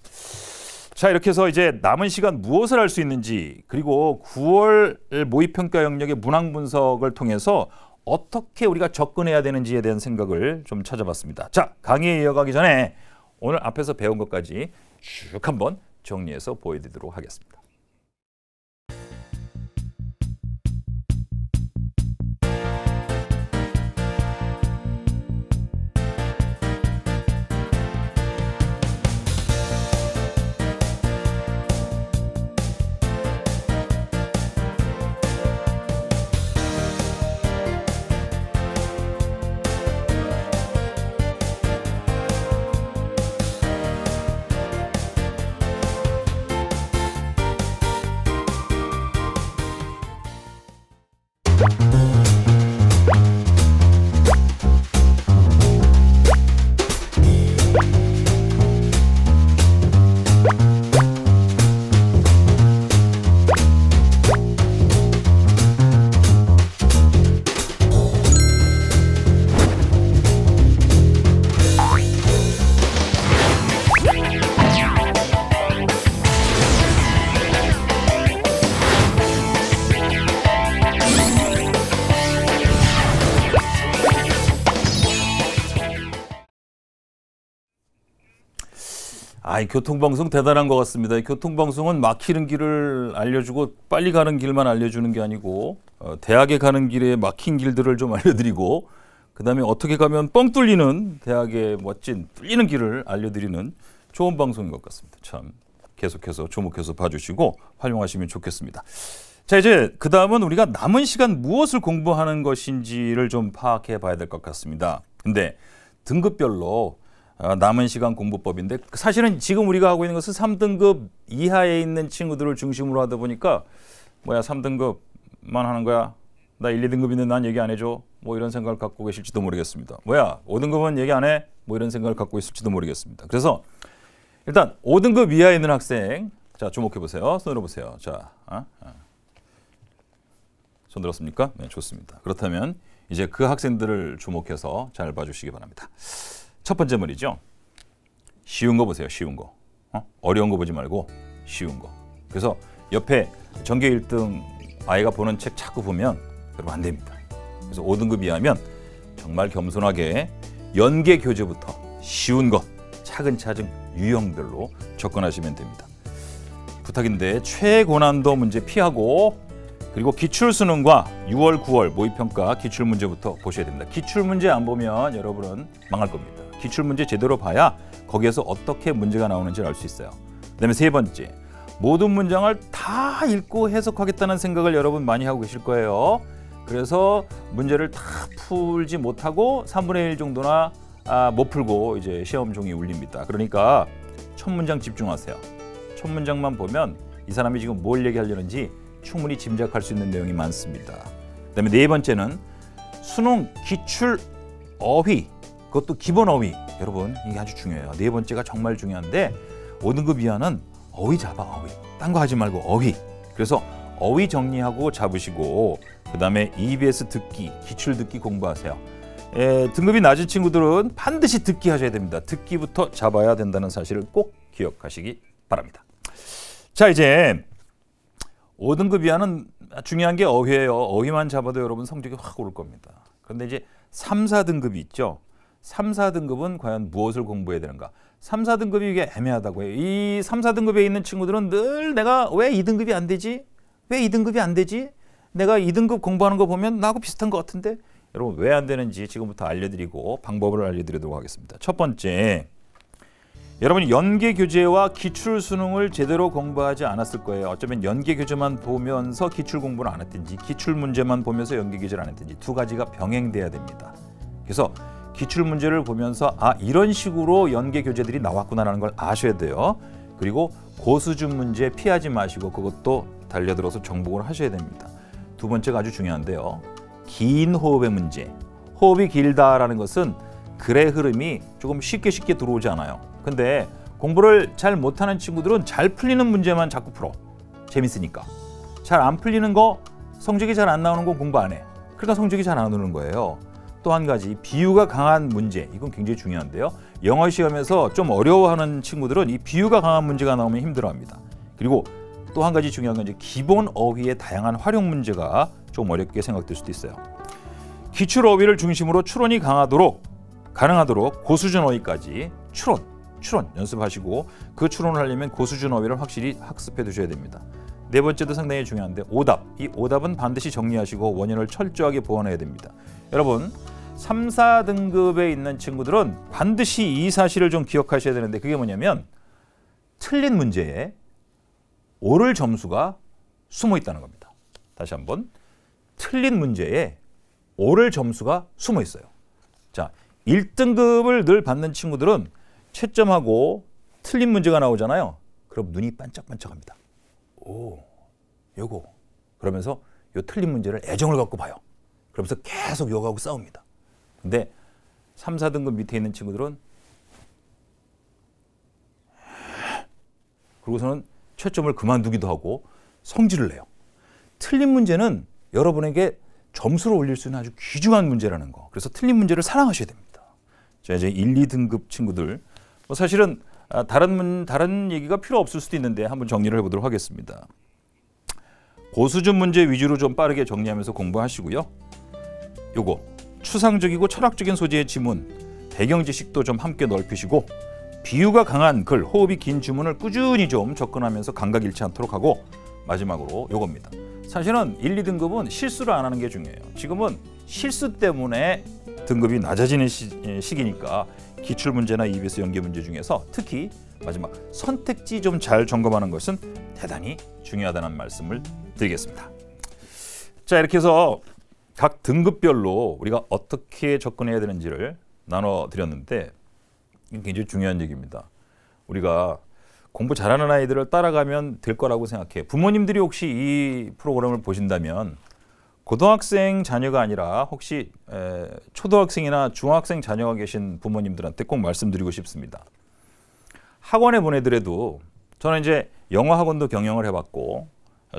자, 이렇게 해서 이제 남은 시간 무엇을 할 수 있는지 그리고 9월 모의평가 영역의 문항 분석을 통해서 어떻게 우리가 접근해야 되는지에 대한 생각을 좀 찾아봤습니다. 자, 강의에 이어가기 전에 오늘 앞에서 배운 것까지 쭉 한번 정리해서 보여드리도록 하겠습니다. 이 교통방송 대단한 것 같습니다. 이 교통방송은 막히는 길을 알려주고 빨리 가는 길만 알려주는 게 아니고 대학에 가는 길에 막힌 길들을 좀 알려드리고 그다음에 어떻게 가면 뻥 뚫리는 대학의 멋진 뚫리는 길을 알려드리는 좋은 방송인 것 같습니다. 참 계속해서 주목해서 봐주시고 활용하시면 좋겠습니다. 자, 이제 그 다음은 우리가 남은 시간 무엇을 공부하는 것인지를 좀 파악해 봐야 될 것 같습니다. 근데 등급별로 남은 시간 공부법인데 사실은 지금 우리가 하고 있는 것은 3등급 이하에 있는 친구들을 중심으로 하다 보니까 3등급만 하는 거야? 나 1, 2등급인데 난 얘기 안 해줘? 뭐 이런 생각을 갖고 계실지도 모르겠습니다. 5등급은 얘기 안 해? 뭐 이런 생각을 갖고 있을지도 모르겠습니다. 그래서 일단 5등급 이하에 있는 학생, 자 주목해 보세요. 손 들어보세요. 자, 손 들었습니까? 네, 좋습니다. 그렇다면 이제 그 학생들을 주목해서 잘 봐주시기 바랍니다. 첫 번째 말이죠. 쉬운 거 보세요. 쉬운 거. 어려운 거 보지 말고 쉬운 거. 그래서 옆에 전교 1등 아이가 보는 책 자꾸 보면 여러분 안 됩니다. 그래서 5등급 이하면 정말 겸손하게 연계 교재부터 쉬운 것 차근차근 유형별로 접근하시면 됩니다. 부탁인데 최고난도 문제 피하고 그리고 기출수능과 6월, 9월 모의평가 기출문제부터 보셔야 됩니다. 기출문제 안 보면 여러분은 망할 겁니다. 기출문제 제대로 봐야 거기에서 어떻게 문제가 나오는지 알 수 있어요. 그다음에 세 번째, 모든 문장을 다 읽고 해석하겠다는 생각을 여러분 많이 하고 계실 거예요. 그래서 문제를 다 풀지 못하고 3분의 1 정도나 못 풀고 이제 시험 종이 울립니다. 그러니까 첫 문장 집중하세요. 첫 문장만 보면 이 사람이 지금 뭘 얘기하려는지 충분히 짐작할 수 있는 내용이 많습니다. 그다음에 네 번째는 수능 기출 어휘, 그것도 기본 어휘. 여러분 이게 아주 중요해요. 네 번째가 정말 중요한데 5등급 이하는 어휘 잡아, 어휘. 딴 거 하지 말고 어휘. 그래서 어휘 정리하고 잡으시고 그다음에 EBS 듣기, 기출 듣기 공부하세요. 등급이 낮은 친구들은 반드시 듣기 하셔야 됩니다. 듣기부터 잡아야 된다는 사실을 꼭 기억하시기 바랍니다. 자, 이제 5등급 이하는 중요한 게 어휘예요. 어휘만 잡아도 여러분 성적이 확 오를 겁니다. 그런데 이제 3, 4등급이 있죠. 3, 4등급은 과연 무엇을 공부해야 되는가? 3, 4등급이 이게 애매하다고 해요. 이 3, 4등급에 있는 친구들은 늘 내가 왜 2등급이 안 되지? 왜 2등급이 안 되지? 내가 2등급 공부하는 거 보면 나하고 비슷한 것 같은데? 여러분 왜 안 되는지 지금부터 알려드리고 방법을 알려드리도록 하겠습니다. 첫 번째, 여러분이 연계 교재와 기출 수능을 제대로 공부하지 않았을 거예요. 어쩌면 연계 교재만 보면서 기출 공부를 안 했든지 기출 문제만 보면서 연계 교재를 안 했든지 두 가지가 병행돼야 됩니다. 그래서 기출 문제를 보면서 이런 식으로 연계 교재들이 나왔구나라는 걸 아셔야 돼요. 그리고 고수준 문제 피하지 마시고 그것도 달려들어서 정복을 하셔야 됩니다. 두 번째가 아주 중요한데요. 긴 호흡의 문제. 호흡이 길다라는 것은 글의 흐름이 조금 쉽게 들어오지 않아요. 근데 공부를 잘 못하는 친구들은 잘 풀리는 문제만 자꾸 풀어. 재밌으니까. 잘 안 풀리는 거, 성적이 잘 안 나오는 거 공부 안 해. 그러니까 성적이 잘 안 오는 거예요. 또 한 가지, 비유가 강한 문제. 이건 굉장히 중요한데요. 영어 시험에서 좀 어려워하는 친구들은 이 비유가 강한 문제가 나오면 힘들어합니다. 그리고 또 한 가지 중요한 건 이제 기본 어휘의 다양한 활용 문제가 좀 어렵게 생각될 수도 있어요. 기출 어휘를 중심으로 추론이 가능하도록 고수준 어휘까지 추론 연습하시고 그 추론을 하려면 고수준 어휘를 확실히 학습해 두셔야 됩니다. 네 번째도 상당히 중요한데 오답. 이 오답은 반드시 정리하시고 원인을 철저하게 보완해야 됩니다. 여러분 3, 4등급에 있는 친구들은 반드시 이 사실을 좀 기억하셔야 되는데 그게 뭐냐면 틀린 문제에 오를 점수가 숨어 있다는 겁니다. 다시 한번 틀린 문제에 오를 점수가 숨어 있어요. 자, 1등급을 늘 받는 친구들은 채점하고 틀린 문제가 나오잖아요. 그럼 눈이 반짝반짝합니다. 요거. 그러면서 요 틀린 문제를 애정을 갖고 봐요. 그러면서 계속 요거하고 싸웁니다. 근데 3, 4등급 밑에 있는 친구들은 그러고서는 채점을 그만두기도 하고 성질을 내요. 틀린 문제는 여러분에게 점수를 올릴 수 있는 아주 귀중한 문제라는 거. 그래서 틀린 문제를 사랑하셔야 됩니다. 자, 이제 1, 2등급 친구들. 사실은 다른 얘기가 필요 없을 수도 있는데 한번 정리를 해보도록 하겠습니다. 고수준 문제 위주로 좀 빠르게 정리하면서 공부하시고요. 요거 추상적이고 철학적인 소재의 지문, 배경 지식도 좀 함께 넓히시고 비유가 강한 글, 호흡이 긴 주문을 꾸준히 좀 접근하면서 감각 잃지 않도록 하고, 마지막으로 요겁니다. 사실은 1, 2등급은 실수를 안 하는 게 중요해요. 지금은 실수 때문에 등급이 낮아지는 시기니까 기출문제나 EBS 연계 문제 중에서 특히 마지막 선택지 좀 잘 점검하는 것은 대단히 중요하다는 말씀을 드리겠습니다. 자, 이렇게 해서 각 등급별로 우리가 어떻게 접근해야 되는지를 나눠드렸는데, 이게 굉장히 중요한 얘기입니다. 우리가 공부 잘하는 아이들을 따라가면 될 거라고 생각해. 부모님들이 혹시 이 프로그램을 보신다면 고등학생 자녀가 아니라 혹시 초등학생이나 중학생 자녀가 계신 부모님들한테 꼭 말씀드리고 싶습니다. 학원에 보내더라도, 저는 이제 영어 학원도 경영을 해봤고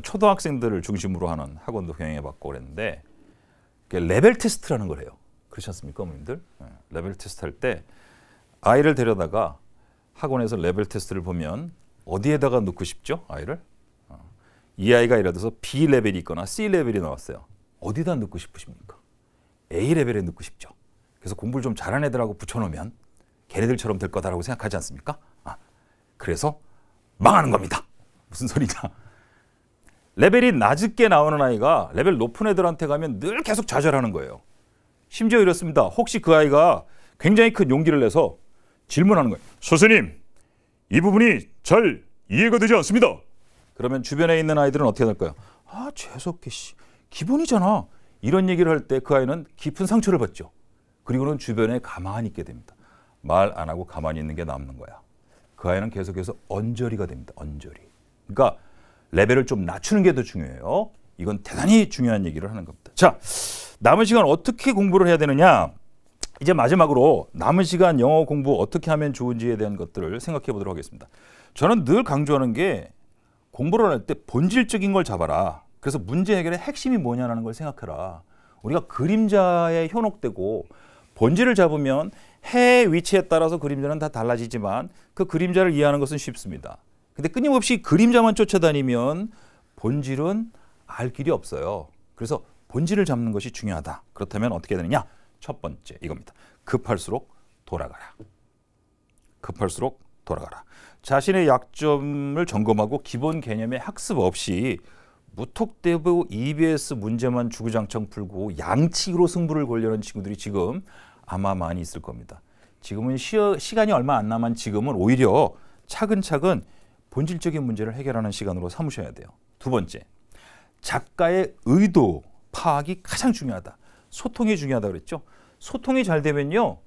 초등학생들을 중심으로 하는 학원도 경영해봤고 그랬는데, 레벨 테스트라는 걸 해요. 그렇지 않습니까, 어머님들? 레벨 테스트 할 때 아이를 데려다가 학원에서 레벨 테스트를 보면 어디에다가 넣고 싶죠, 아이를? 이 아이가 예를 들어서 B 레벨이 있거나 C 레벨이 나왔어요. 어디다 넣고 싶으십니까? A 레벨에 넣고 싶죠. 그래서 공부를 좀 잘하는 애들하고 붙여놓으면 걔네들처럼 될 거다라고 생각하지 않습니까? 그래서 망하는 겁니다. 무슨 소리냐? 레벨이 낮게 나오는 아이가 레벨 높은 애들한테 가면 늘 계속 좌절하는 거예요. 심지어 이렇습니다. 혹시 그 아이가 굉장히 큰 용기를 내서 질문하는 거예요. 선생님, 이 부분이 잘 이해가 되지 않습니다. 그러면 주변에 있는 아이들은 어떻게 될까요? 재수없게 씨, 기본이잖아. 이런 얘기를 할 때 그 아이는 깊은 상처를 받죠. 그리고는 주변에 가만히 있게 됩니다. 말 안 하고 가만히 있는 게 남는 거야. 그 아이는 계속해서 언저리가 됩니다. 언저리. 그러니까 레벨을 좀 낮추는 게 더 중요해요. 이건 대단히 중요한 얘기를 하는 겁니다. 자, 남은 시간 어떻게 공부를 해야 되느냐? 이제 마지막으로 남은 시간 영어 공부 어떻게 하면 좋은지에 대한 것들을 생각해 보도록 하겠습니다. 저는 늘 강조하는 게, 공부를 할 때 본질적인 걸 잡아라. 그래서 문제 해결의 핵심이 뭐냐는 걸 생각해라. 우리가 그림자에 현혹되고 본질을 잡으면 해 위치에 따라서 그림자는 다 달라지지만 그 그림자를 이해하는 것은 쉽습니다. 근데 끊임없이 그림자만 쫓아다니면 본질은 알 길이 없어요. 그래서 본질을 잡는 것이 중요하다. 그렇다면 어떻게 되느냐? 첫 번째 이겁니다. 급할수록 돌아가라. 급할수록 돌아가라. 자신의 약점을 점검하고 기본 개념의 학습 없이 무턱대고 EBS 문제만 주구장창 풀고 양치기로 승부를 걸려는 친구들이 지금 아마 많이 있을 겁니다. 지금은 시간이 얼마 안 남은 지금은 오히려 차근차근 본질적인 문제를 해결하는 시간으로 삼으셔야 돼요. 두 번째, 작가의 의도 파악이 가장 중요하다. 소통이 중요하다고 그랬죠. 소통이 잘 되면요,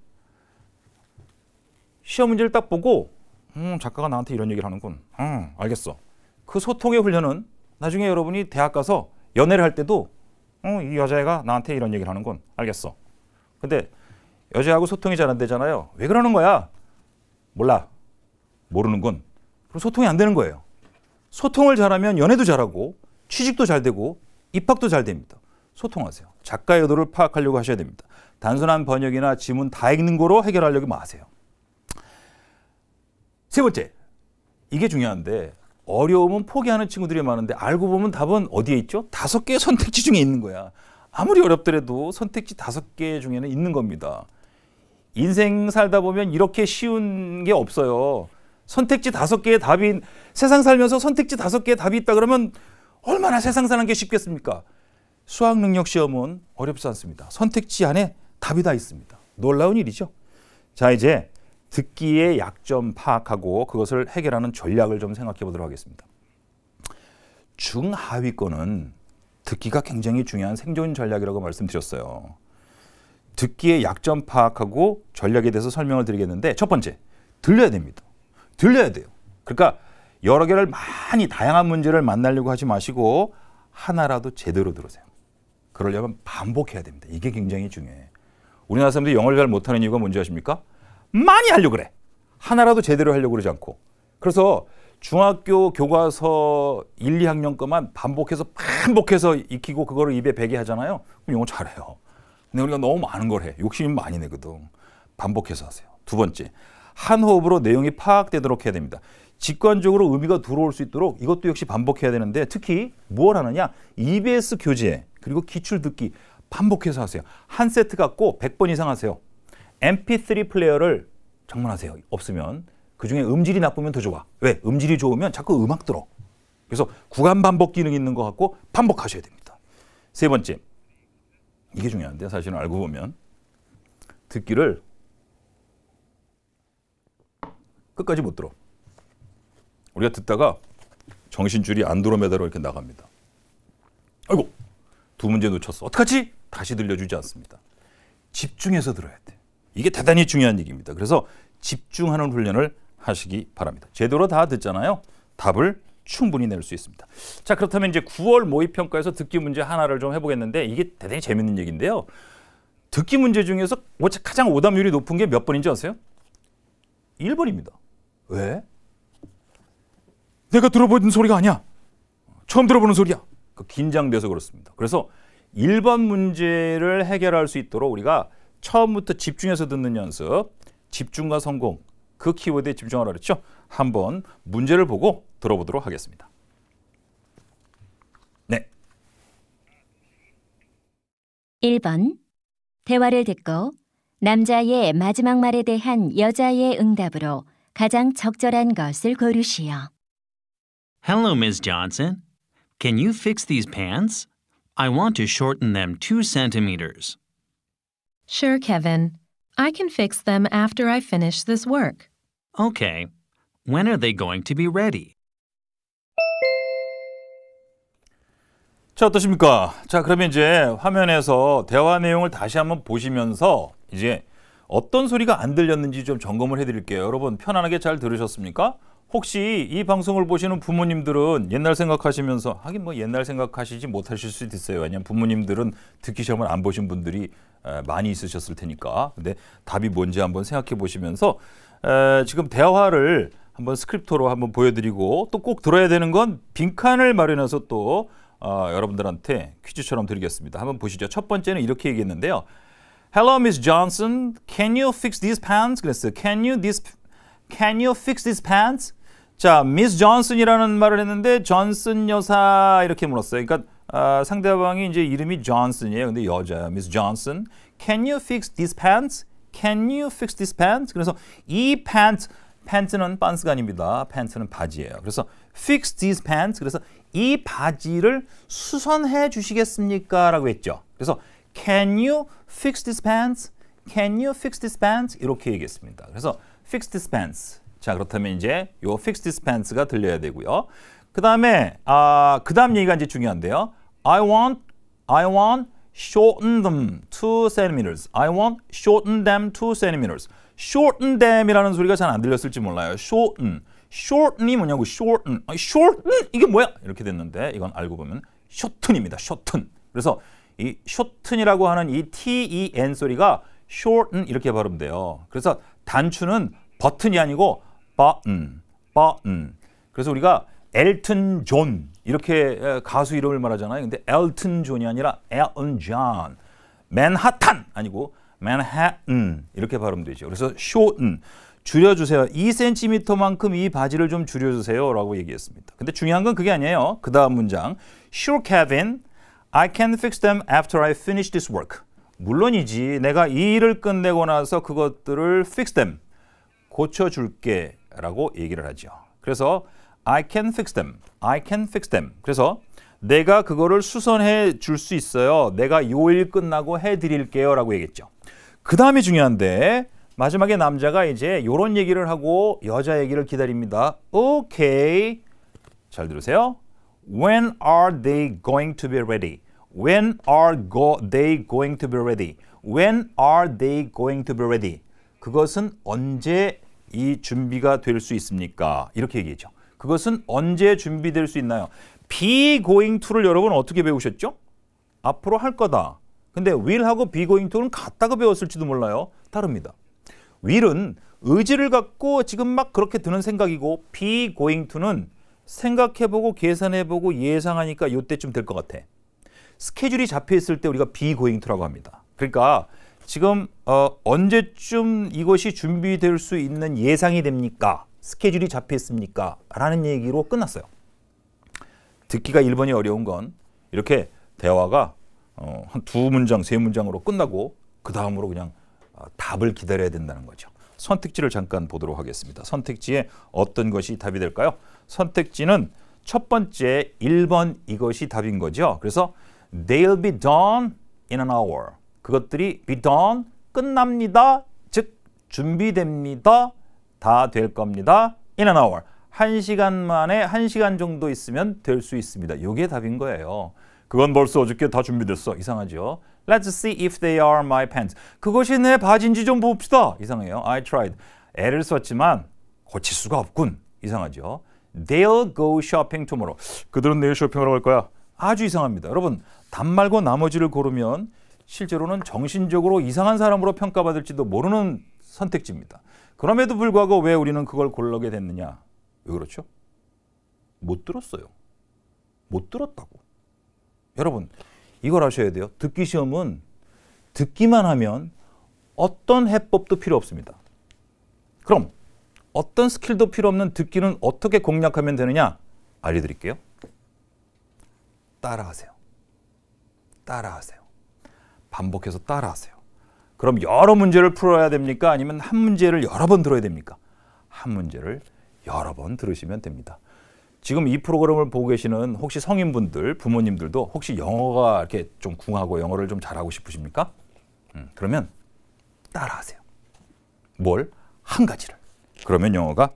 시험 문제를 딱 보고 작가가 나한테 이런 얘기를 하는군. 알겠어. 그 소통의 훈련은 나중에 여러분이 대학 가서 연애를 할 때도 이 여자애가 나한테 이런 얘기를 하는군. 알겠어. 근데 여자하고 소통이 잘 안 되잖아요. 왜 그러는 거야? 몰라. 모르는군. 그럼 소통이 안 되는 거예요. 소통을 잘하면 연애도 잘하고 취직도 잘 되고 입학도 잘 됩니다. 소통하세요. 작가의 의도를 파악하려고 하셔야 됩니다. 단순한 번역이나 지문 다 읽는 거로 해결하려고 마세요. 세 번째, 이게 중요한데, 어려움은 포기하는 친구들이 많은데 알고 보면 답은 어디에 있죠? 5개의 선택지 중에 있는 거야. 아무리 어렵더라도 선택지 5개 중에는 있는 겁니다. 인생 살다 보면 이렇게 쉬운 게 없어요. 선택지 5개의 답이, 세상 살면서 선택지 5개의 답이 있다 그러면 얼마나 세상 사는 게 쉽겠습니까? 수학 능력 시험은 어렵지 않습니다. 선택지 안에 답이 다 있습니다. 놀라운 일이죠. 자, 이제 듣기의 약점 파악하고 그것을 해결하는 전략을 좀 생각해 보도록 하겠습니다. 중하위권은 듣기가 굉장히 중요한 생존 전략이라고 말씀드렸어요. 듣기의 약점 파악하고 전략에 대해서 설명을 드리겠는데, 첫 번째, 들려야 됩니다. 들려야 돼요. 그러니까 여러 개를 많이 다양한 문제를 만나려고 하지 마시고 하나라도 제대로 들으세요. 그러려면 반복해야 됩니다. 이게 굉장히 중요해요. 우리나라 사람들이 영어를 잘 못하는 이유가 뭔지 아십니까? 많이 하려고 그래. 하나라도 제대로 하려고 그러지 않고. 그래서 중학교 교과서 1, 2학년 것만 반복해서 익히고 그거를 입에 배게 하잖아요. 그럼 영어 잘해요. 근데 우리가 너무 많은 걸 해. 욕심이 많이 내거든. 반복해서 하세요. 두 번째, 한 호흡으로 내용이 파악되도록 해야 됩니다. 직관적으로 의미가 들어올 수 있도록 이것도 역시 반복해야 되는데, 특히 무엇 하느냐? EBS 교재 그리고 기출 듣기 반복해서 하세요. 한 세트 갖고 100번 이상 하세요. MP3 플레이어를 장만하세요. 없으면. 그중에 음질이 나쁘면 더 좋아. 왜? 음질이 좋으면 자꾸 음악 들어. 그래서 구간 반복 기능이 있는 것 같고 반복하셔야 됩니다. 세 번째, 이게 중요한데 사실은 알고 보면 듣기를 끝까지 못 들어. 우리가 듣다가 정신줄이 안드로메다로 이렇게 나갑니다. 아이고, 두 문제 놓쳤어. 어떡하지? 다시 들려주지 않습니다. 집중해서 들어야 돼. 이게 대단히 중요한 얘기입니다. 그래서 집중하는 훈련을 하시기 바랍니다. 제대로 다 듣잖아요. 답을 충분히 낼 수 있습니다. 자, 그렇다면 이제 9월 모의평가에서 듣기 문제 하나를 좀 해보겠는데 이게 대단히 재밌는 얘기인데요. 듣기 문제 중에서 가장 오답률이 높은 게 몇 번인지 아세요? 1번입니다. 왜? 내가 들어본 소리가 아니야. 처음 들어보는 소리야. 긴장돼서 그렇습니다. 그래서 1번 문제를 해결할 수 있도록 우리가 처음부터 집중해서 듣는 연습, 집중과 성공, 그 키워드에 집중하라 그랬죠? 한번 문제를 보고 들어보도록 하겠습니다. 네. 1번. 대화를 듣고 남자의 마지막 말에 대한 여자의 응답으로 가장 적절한 것을 고르시오. Hello, Ms. Johnson. Can you fix these pants? I want to shorten them 2 centimeters. Sure, Kevin. I can fix them after I finish this work. Okay. When are they going to be ready? 자, 어떠십니까? 자, 그러면 이제 화면에서 대화 내용을 다시 한번 보시면서 이제 어떤 소리가 안 들렸는지 좀 점검을 해드릴게요. 여러분 편안하게 잘 들으셨습니까? 혹시 이 방송을 보시는 부모님들은 옛날 생각하시면서 하긴 뭐 옛날 생각하시지 못하실 수도 있어요. 왜냐하면 부모님들은 듣기 시험을 안 보신 분들이 많이 있으셨을 테니까. 근데 답이 뭔지 한번 생각해 보시면서 지금 대화를 한번 스크립트로 한번 보여드리고 또 꼭 들어야 되는 건 빈칸을 마련해서 또 여러분들한테 퀴즈처럼 드리겠습니다. 한번 보시죠. 첫 번째는 이렇게 얘기했는데요. Hello, Miss Johnson. Can you fix these pants? 그랬어요. Can you fix these pants? 자, Miss Johnson이라는 말을 했는데 존슨 여사 이렇게 물었어요. 그러니까 상대방이 이제 이름이 존슨이에요. 근데 여자야. Miss Johnson. Can you fix these pants? Can you fix these pants? 그래서 이 팬츠는 빤스가 아닙니다. 팬츠는 바지예요. 그래서 fix these pants. 그래서 이 바지를 수선해 주시겠습니까? 라고 했죠. 그래서 can you fix these pants? Can you fix these pants? 이렇게 얘기했습니다. 그래서 fix these pants. 자, 그렇다면 이제 요 fix these pants가 들려야 되고요. 그다음에 그 다음 얘기가 이제 중요한데요. I want shorten them 2 centimeters. I want shorten them 2 centimeters. shorten them이라는 소리가 잘 안 들렸을지 몰라요. shorten이 뭐냐고. shorten 이게 뭐야? 이렇게 됐는데 이건 알고 보면 shorten입니다. shorten. 그래서 이 shorten이라고 하는 이 ten 소리가 shorten 이렇게 발음돼요. 그래서 단추는 버튼이 아니고 button. 그래서 우리가 엘튼 존 이렇게 가수 이름을 말하잖아요. 근데 엘튼 존이 아니라 엘튼 존. 맨하탄 아니고 맨해튼 이렇게 발음되죠. 그래서 shorten 줄여주세요. 2cm만큼 이 바지를 좀 줄여주세요 라고 얘기했습니다. 근데 중요한 건 그게 아니에요. 그 다음 문장 Sure, Kevin. I can fix them after I finish this work. 물론이지. 내가 이 일을 끝내고 나서 그것들을 fix them. 고쳐줄게 라고 얘기를 하죠. 그래서 I can fix them. I can fix them. 그래서 내가 그거를 수선해 줄 수 있어요. 내가 요 일 끝나고 해드릴게요 라고 얘기했죠. 그 다음이 중요한데 마지막에 남자가 이제 요런 얘기를 하고 여자 얘기를 기다립니다. 오케이. 잘 들으세요. When are they going to be ready? When are they going to be ready? When are they going to be ready? 그것은 언제 이 준비가 될 수 있습니까? 이렇게 얘기했죠. 그것은 언제 준비될 수 있나요? be going to를 여러분 어떻게 배우셨죠? 앞으로 할 거다. 근데 will하고 be going to는 같다고 배웠을지도 몰라요. 다릅니다. will은 의지를 갖고 지금 막 그렇게 드는 생각이고 be going to는 생각해보고 계산해보고 예상하니까 이때쯤 될 것 같아. 스케줄이 잡혀있을 때 우리가 be going to라고 합니다. 그러니까 지금 언제쯤 이것이 준비될 수 있는 예상이 됩니까? 스케줄이 잡혀있습니까? 라는 얘기로 끝났어요. 듣기가 1번이 어려운 건 이렇게 대화가 한 2문장, 3문장으로 끝나고 그 다음으로 그냥 답을 기다려야 된다는 거죠. 선택지를 잠깐 보도록 하겠습니다. 선택지에 어떤 것이 답이 될까요? 선택지는 첫 번째 1번 이것이 답인 거죠. 그래서 they'll be done in an hour. 그것들이 be done 끝납니다. 즉 준비됩니다. 다 될 겁니다. in an hour. 1시간 만에 1시간 정도 있으면 될 수 있습니다. 이게 답인 거예요. 그건 벌써 어저께 다 준비됐어. 이상하죠? Let's see if they are my pants. 그것이 내 바지인지 좀 봅시다. 이상해요. I tried. 애를 썼지만 고칠 수가 없군. 이상하죠? They'll go shopping tomorrow. 그들은 내일 쇼핑하러 갈 거야. 아주 이상합니다. 여러분, 답 말고 나머지를 고르면 실제로는 정신적으로 이상한 사람으로 평가받을지도 모르는 선택지입니다. 그럼에도 불구하고 왜 우리는 그걸 고르게 됐느냐? 왜 그렇죠? 못 들었어요. 못 들었다고. 여러분, 이걸 아셔야 돼요. 듣기 시험은 듣기만 하면 어떤 해법도 필요 없습니다. 그럼 어떤 스킬도 필요 없는 듣기는 어떻게 공략하면 되느냐? 알려드릴게요. 따라하세요. 따라하세요. 반복해서 따라하세요. 그럼 여러 문제를 풀어야 됩니까? 아니면 한 문제를 여러 번 들어야 됩니까? 한 문제를 여러 번 들으시면 됩니다. 지금 이 프로그램을 보고 계시는 혹시 성인분들, 부모님들도 혹시 영어가 이렇게 좀 궁하고 영어를 좀 잘하고 싶으십니까? 그러면 따라하세요. 뭘? 한 가지를. 그러면 영어가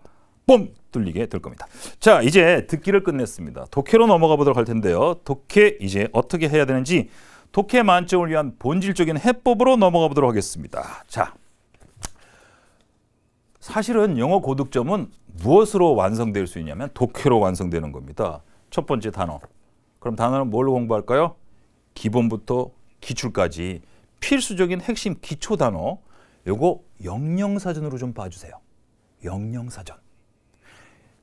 뻥 뚫리게 될 겁니다. 자, 이제 듣기를 끝냈습니다. 독해로 넘어가 보도록 할 텐데요. 독해 이제 어떻게 해야 되는지 독해 만점을 위한 본질적인 해법으로 넘어가 보도록 하겠습니다. 자, 사실은 영어 고득점은 무엇으로 완성될 수 있냐면 독해로 완성되는 겁니다. 첫 번째 단어. 그럼 단어는 뭘 공부할까요? 기본부터 기출까지 필수적인 핵심 기초 단어. 요거 영영사전으로 좀 봐주세요. 영영사전.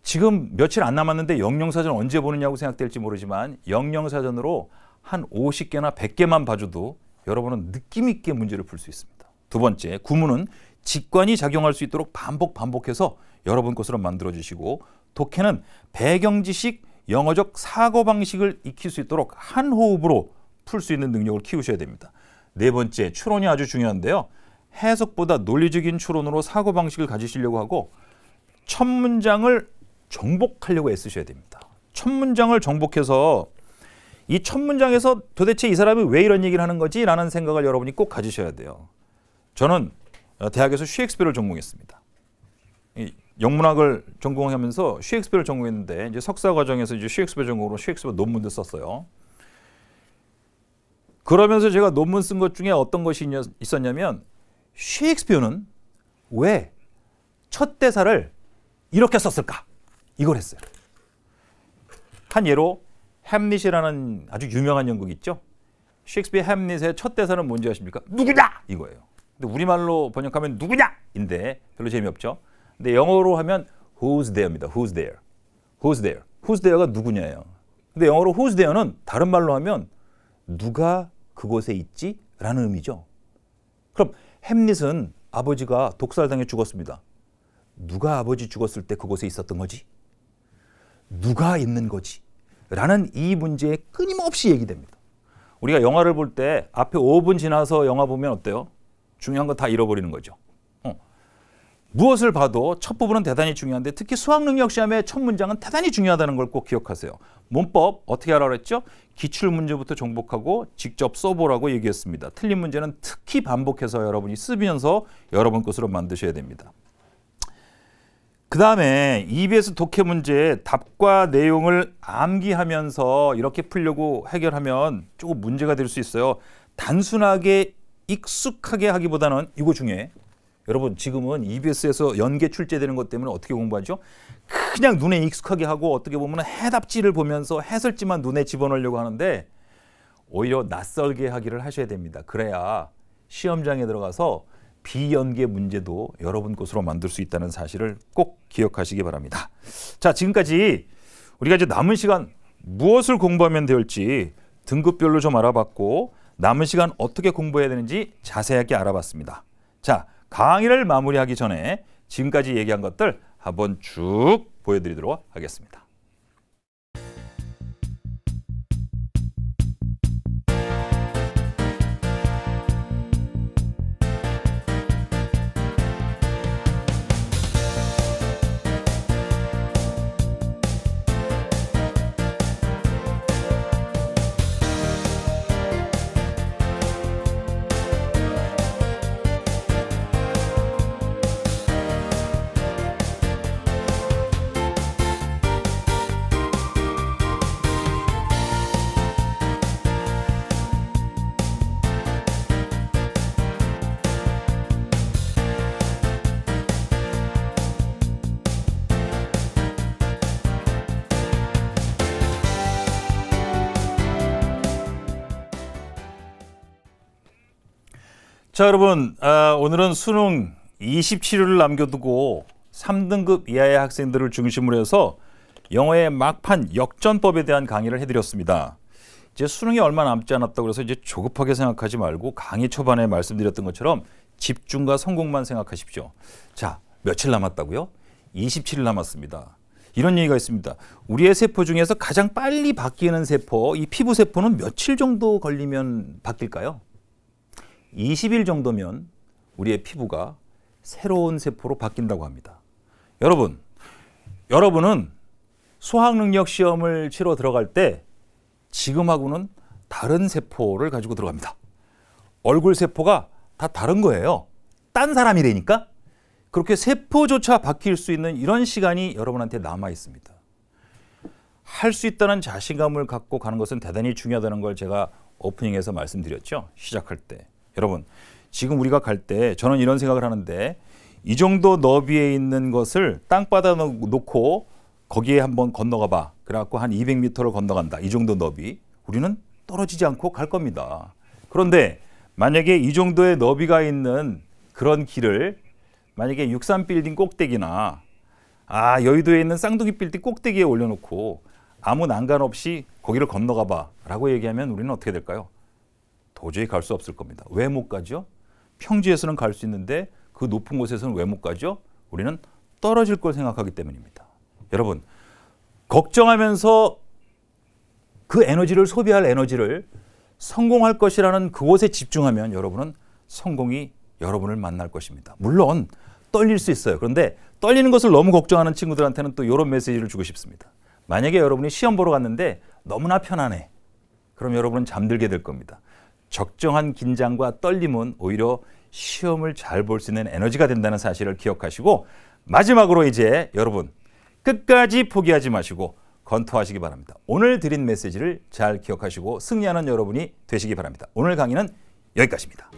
지금 며칠 안 남았는데 영영사전 언제 보느냐고 생각될지 모르지만 영영사전으로 한 50개나 100개만 봐줘도 여러분은 느낌 있게 문제를 풀 수 있습니다. 두 번째, 구문은 직관이 작용할 수 있도록 반복해서 여러분 것으로 만들어주시고 독해는 배경지식, 영어적 사고방식을 익힐 수 있도록 한 호흡으로 풀 수 있는 능력을 키우셔야 됩니다. 네 번째, 추론이 아주 중요한데요. 해석보다 논리적인 추론으로 사고방식을 가지시려고 하고 첫 문장을 정복하려고 애쓰셔야 됩니다. 첫 문장을 정복해서 이 첫 문장에서 도대체 이 사람이 왜 이런 얘기를 하는 거지? 라는 생각을 여러분이 꼭 가지셔야 돼요. 저는 대학에서 셰익스피어를 전공했습니다. 영문학을 전공하면서 셰익스피어를 전공했는데 이제 석사 과정에서 이제 셰익스피어 전공으로 셰익스피어 논문도 썼어요. 그러면서 제가 논문 쓴 것 중에 어떤 것이 있었냐면 셰익스피어는 왜 첫 대사를 이렇게 썼을까? 이걸 했어요. 한 예로 햄릿이라는 아주 유명한 연극 있죠? 셰익스피어 햄릿의 첫 대사는 뭔지 아십니까? 누구냐! 이거예요. 근데 우리말로 번역하면 누구냐!인데 별로 재미없죠? 근데 영어로 하면 who's there입니다. who's there. who's there. who's there가 누구냐예요. 근데 영어로 who's there는 다른 말로 하면 누가 그곳에 있지? 라는 의미죠. 그럼 햄릿은 아버지가 독살당해 죽었습니다. 누가 아버지 죽었을 때 그곳에 있었던 거지? 누가 있는 거지? 라는 이 문제에 끊임없이 얘기됩니다. 우리가 영화를 볼 때 앞에 5분 지나서 영화 보면 어때요? 중요한 거 다 잃어버리는 거죠. 무엇을 봐도 첫 부분은 대단히 중요한데 특히 수학능력 시험의 첫 문장은 대단히 중요하다는 걸 꼭 기억하세요. 문법 어떻게 하라고 했죠? 기출문제부터 정복하고 직접 써보라고 얘기했습니다. 틀린 문제는 특히 반복해서 여러분이 쓰면서 여러분 것으로 만드셔야 됩니다. 그 다음에 EBS 독해 문제의 답과 내용을 암기하면서 이렇게 풀려고 해결하면 조금 문제가 될 수 있어요. 단순하게 익숙하게 하기보다는 이거 중에 여러분 지금은 EBS에서 연계 출제되는 것 때문에 어떻게 공부하죠? 그냥 눈에 익숙하게 하고 어떻게 보면 해답지를 보면서 해설지만 눈에 집어넣으려고 하는데 오히려 낯설게 하기를 하셔야 됩니다. 그래야 시험장에 들어가서 비연계 문제도 여러분 것으로 만들 수 있다는 사실을 꼭 기억하시기 바랍니다. 자, 지금까지 우리가 이제 남은 시간 무엇을 공부하면 될지 등급별로 좀 알아봤고 남은 시간 어떻게 공부해야 되는지 자세하게 알아봤습니다. 자, 강의를 마무리하기 전에 지금까지 얘기한 것들 한번 쭉 보여드리도록 하겠습니다. 자, 여러분, 오늘은 수능 27일을 남겨두고 3등급 이하의 학생들을 중심으로 해서 영어의 막판 역전법에 대한 강의를 해드렸습니다. 이제 수능이 얼마 남지 않았다고 해서 이제 조급하게 생각하지 말고 강의 초반에 말씀드렸던 것처럼 집중과 성공만 생각하십시오. 자, 며칠 남았다고요? 27일 남았습니다. 이런 얘기가 있습니다. 우리의 세포 중에서 가장 빨리 바뀌는 세포, 이 피부 세포는 며칠 정도 걸리면 바뀔까요? 20일 정도면 우리의 피부가 새로운 세포로 바뀐다고 합니다. 여러분은 수학능력 시험을 치러 들어갈 때 지금하고는 다른 세포를 가지고 들어갑니다. 얼굴 세포가 다 다른 거예요. 딴 사람이라니까. 그렇게 세포조차 바뀔 수 있는 이런 시간이 여러분한테 남아 있습니다. 할 수 있다는 자신감을 갖고 가는 것은 대단히 중요하다는 걸 제가 오프닝에서 말씀드렸죠. 시작할 때. 여러분, 지금 우리가 갈 때 저는 이런 생각을 하는데 이 정도 너비에 있는 것을 땅바닥에 놓고 거기에 한번 건너가 봐. 그래갖고 한 200m를 건너간다. 이 정도 너비. 우리는 떨어지지 않고 갈 겁니다. 그런데 만약에 이 정도의 너비가 있는 그런 길을 만약에 63빌딩 꼭대기나 여의도에 있는 쌍둥이 빌딩 꼭대기에 올려놓고 아무 난간 없이 거기를 건너가 봐 라고 얘기하면 우리는 어떻게 될까요? 도저히 갈 수 없을 겁니다. 왜 못 가죠? 평지에서는 갈 수 있는데 그 높은 곳에서는 왜 못 가죠? 우리는 떨어질 걸 생각하기 때문입니다. 여러분, 걱정하면서 그 에너지를 소비할 에너지를 성공할 것이라는 그곳에 집중하면 여러분은 성공이 여러분을 만날 것입니다. 물론 떨릴 수 있어요. 그런데 떨리는 것을 너무 걱정하는 친구들한테는 또 이런 메시지를 주고 싶습니다. 만약에 여러분이 시험 보러 갔는데 너무나 편안해. 그럼 여러분은 잠들게 될 겁니다. 적정한 긴장과 떨림은 오히려 시험을 잘 볼 수 있는 에너지가 된다는 사실을 기억하시고 마지막으로 이제 여러분 끝까지 포기하지 마시고 건투하시기 바랍니다. 오늘 드린 메시지를 잘 기억하시고 승리하는 여러분이 되시기 바랍니다. 오늘 강의는 여기까지입니다.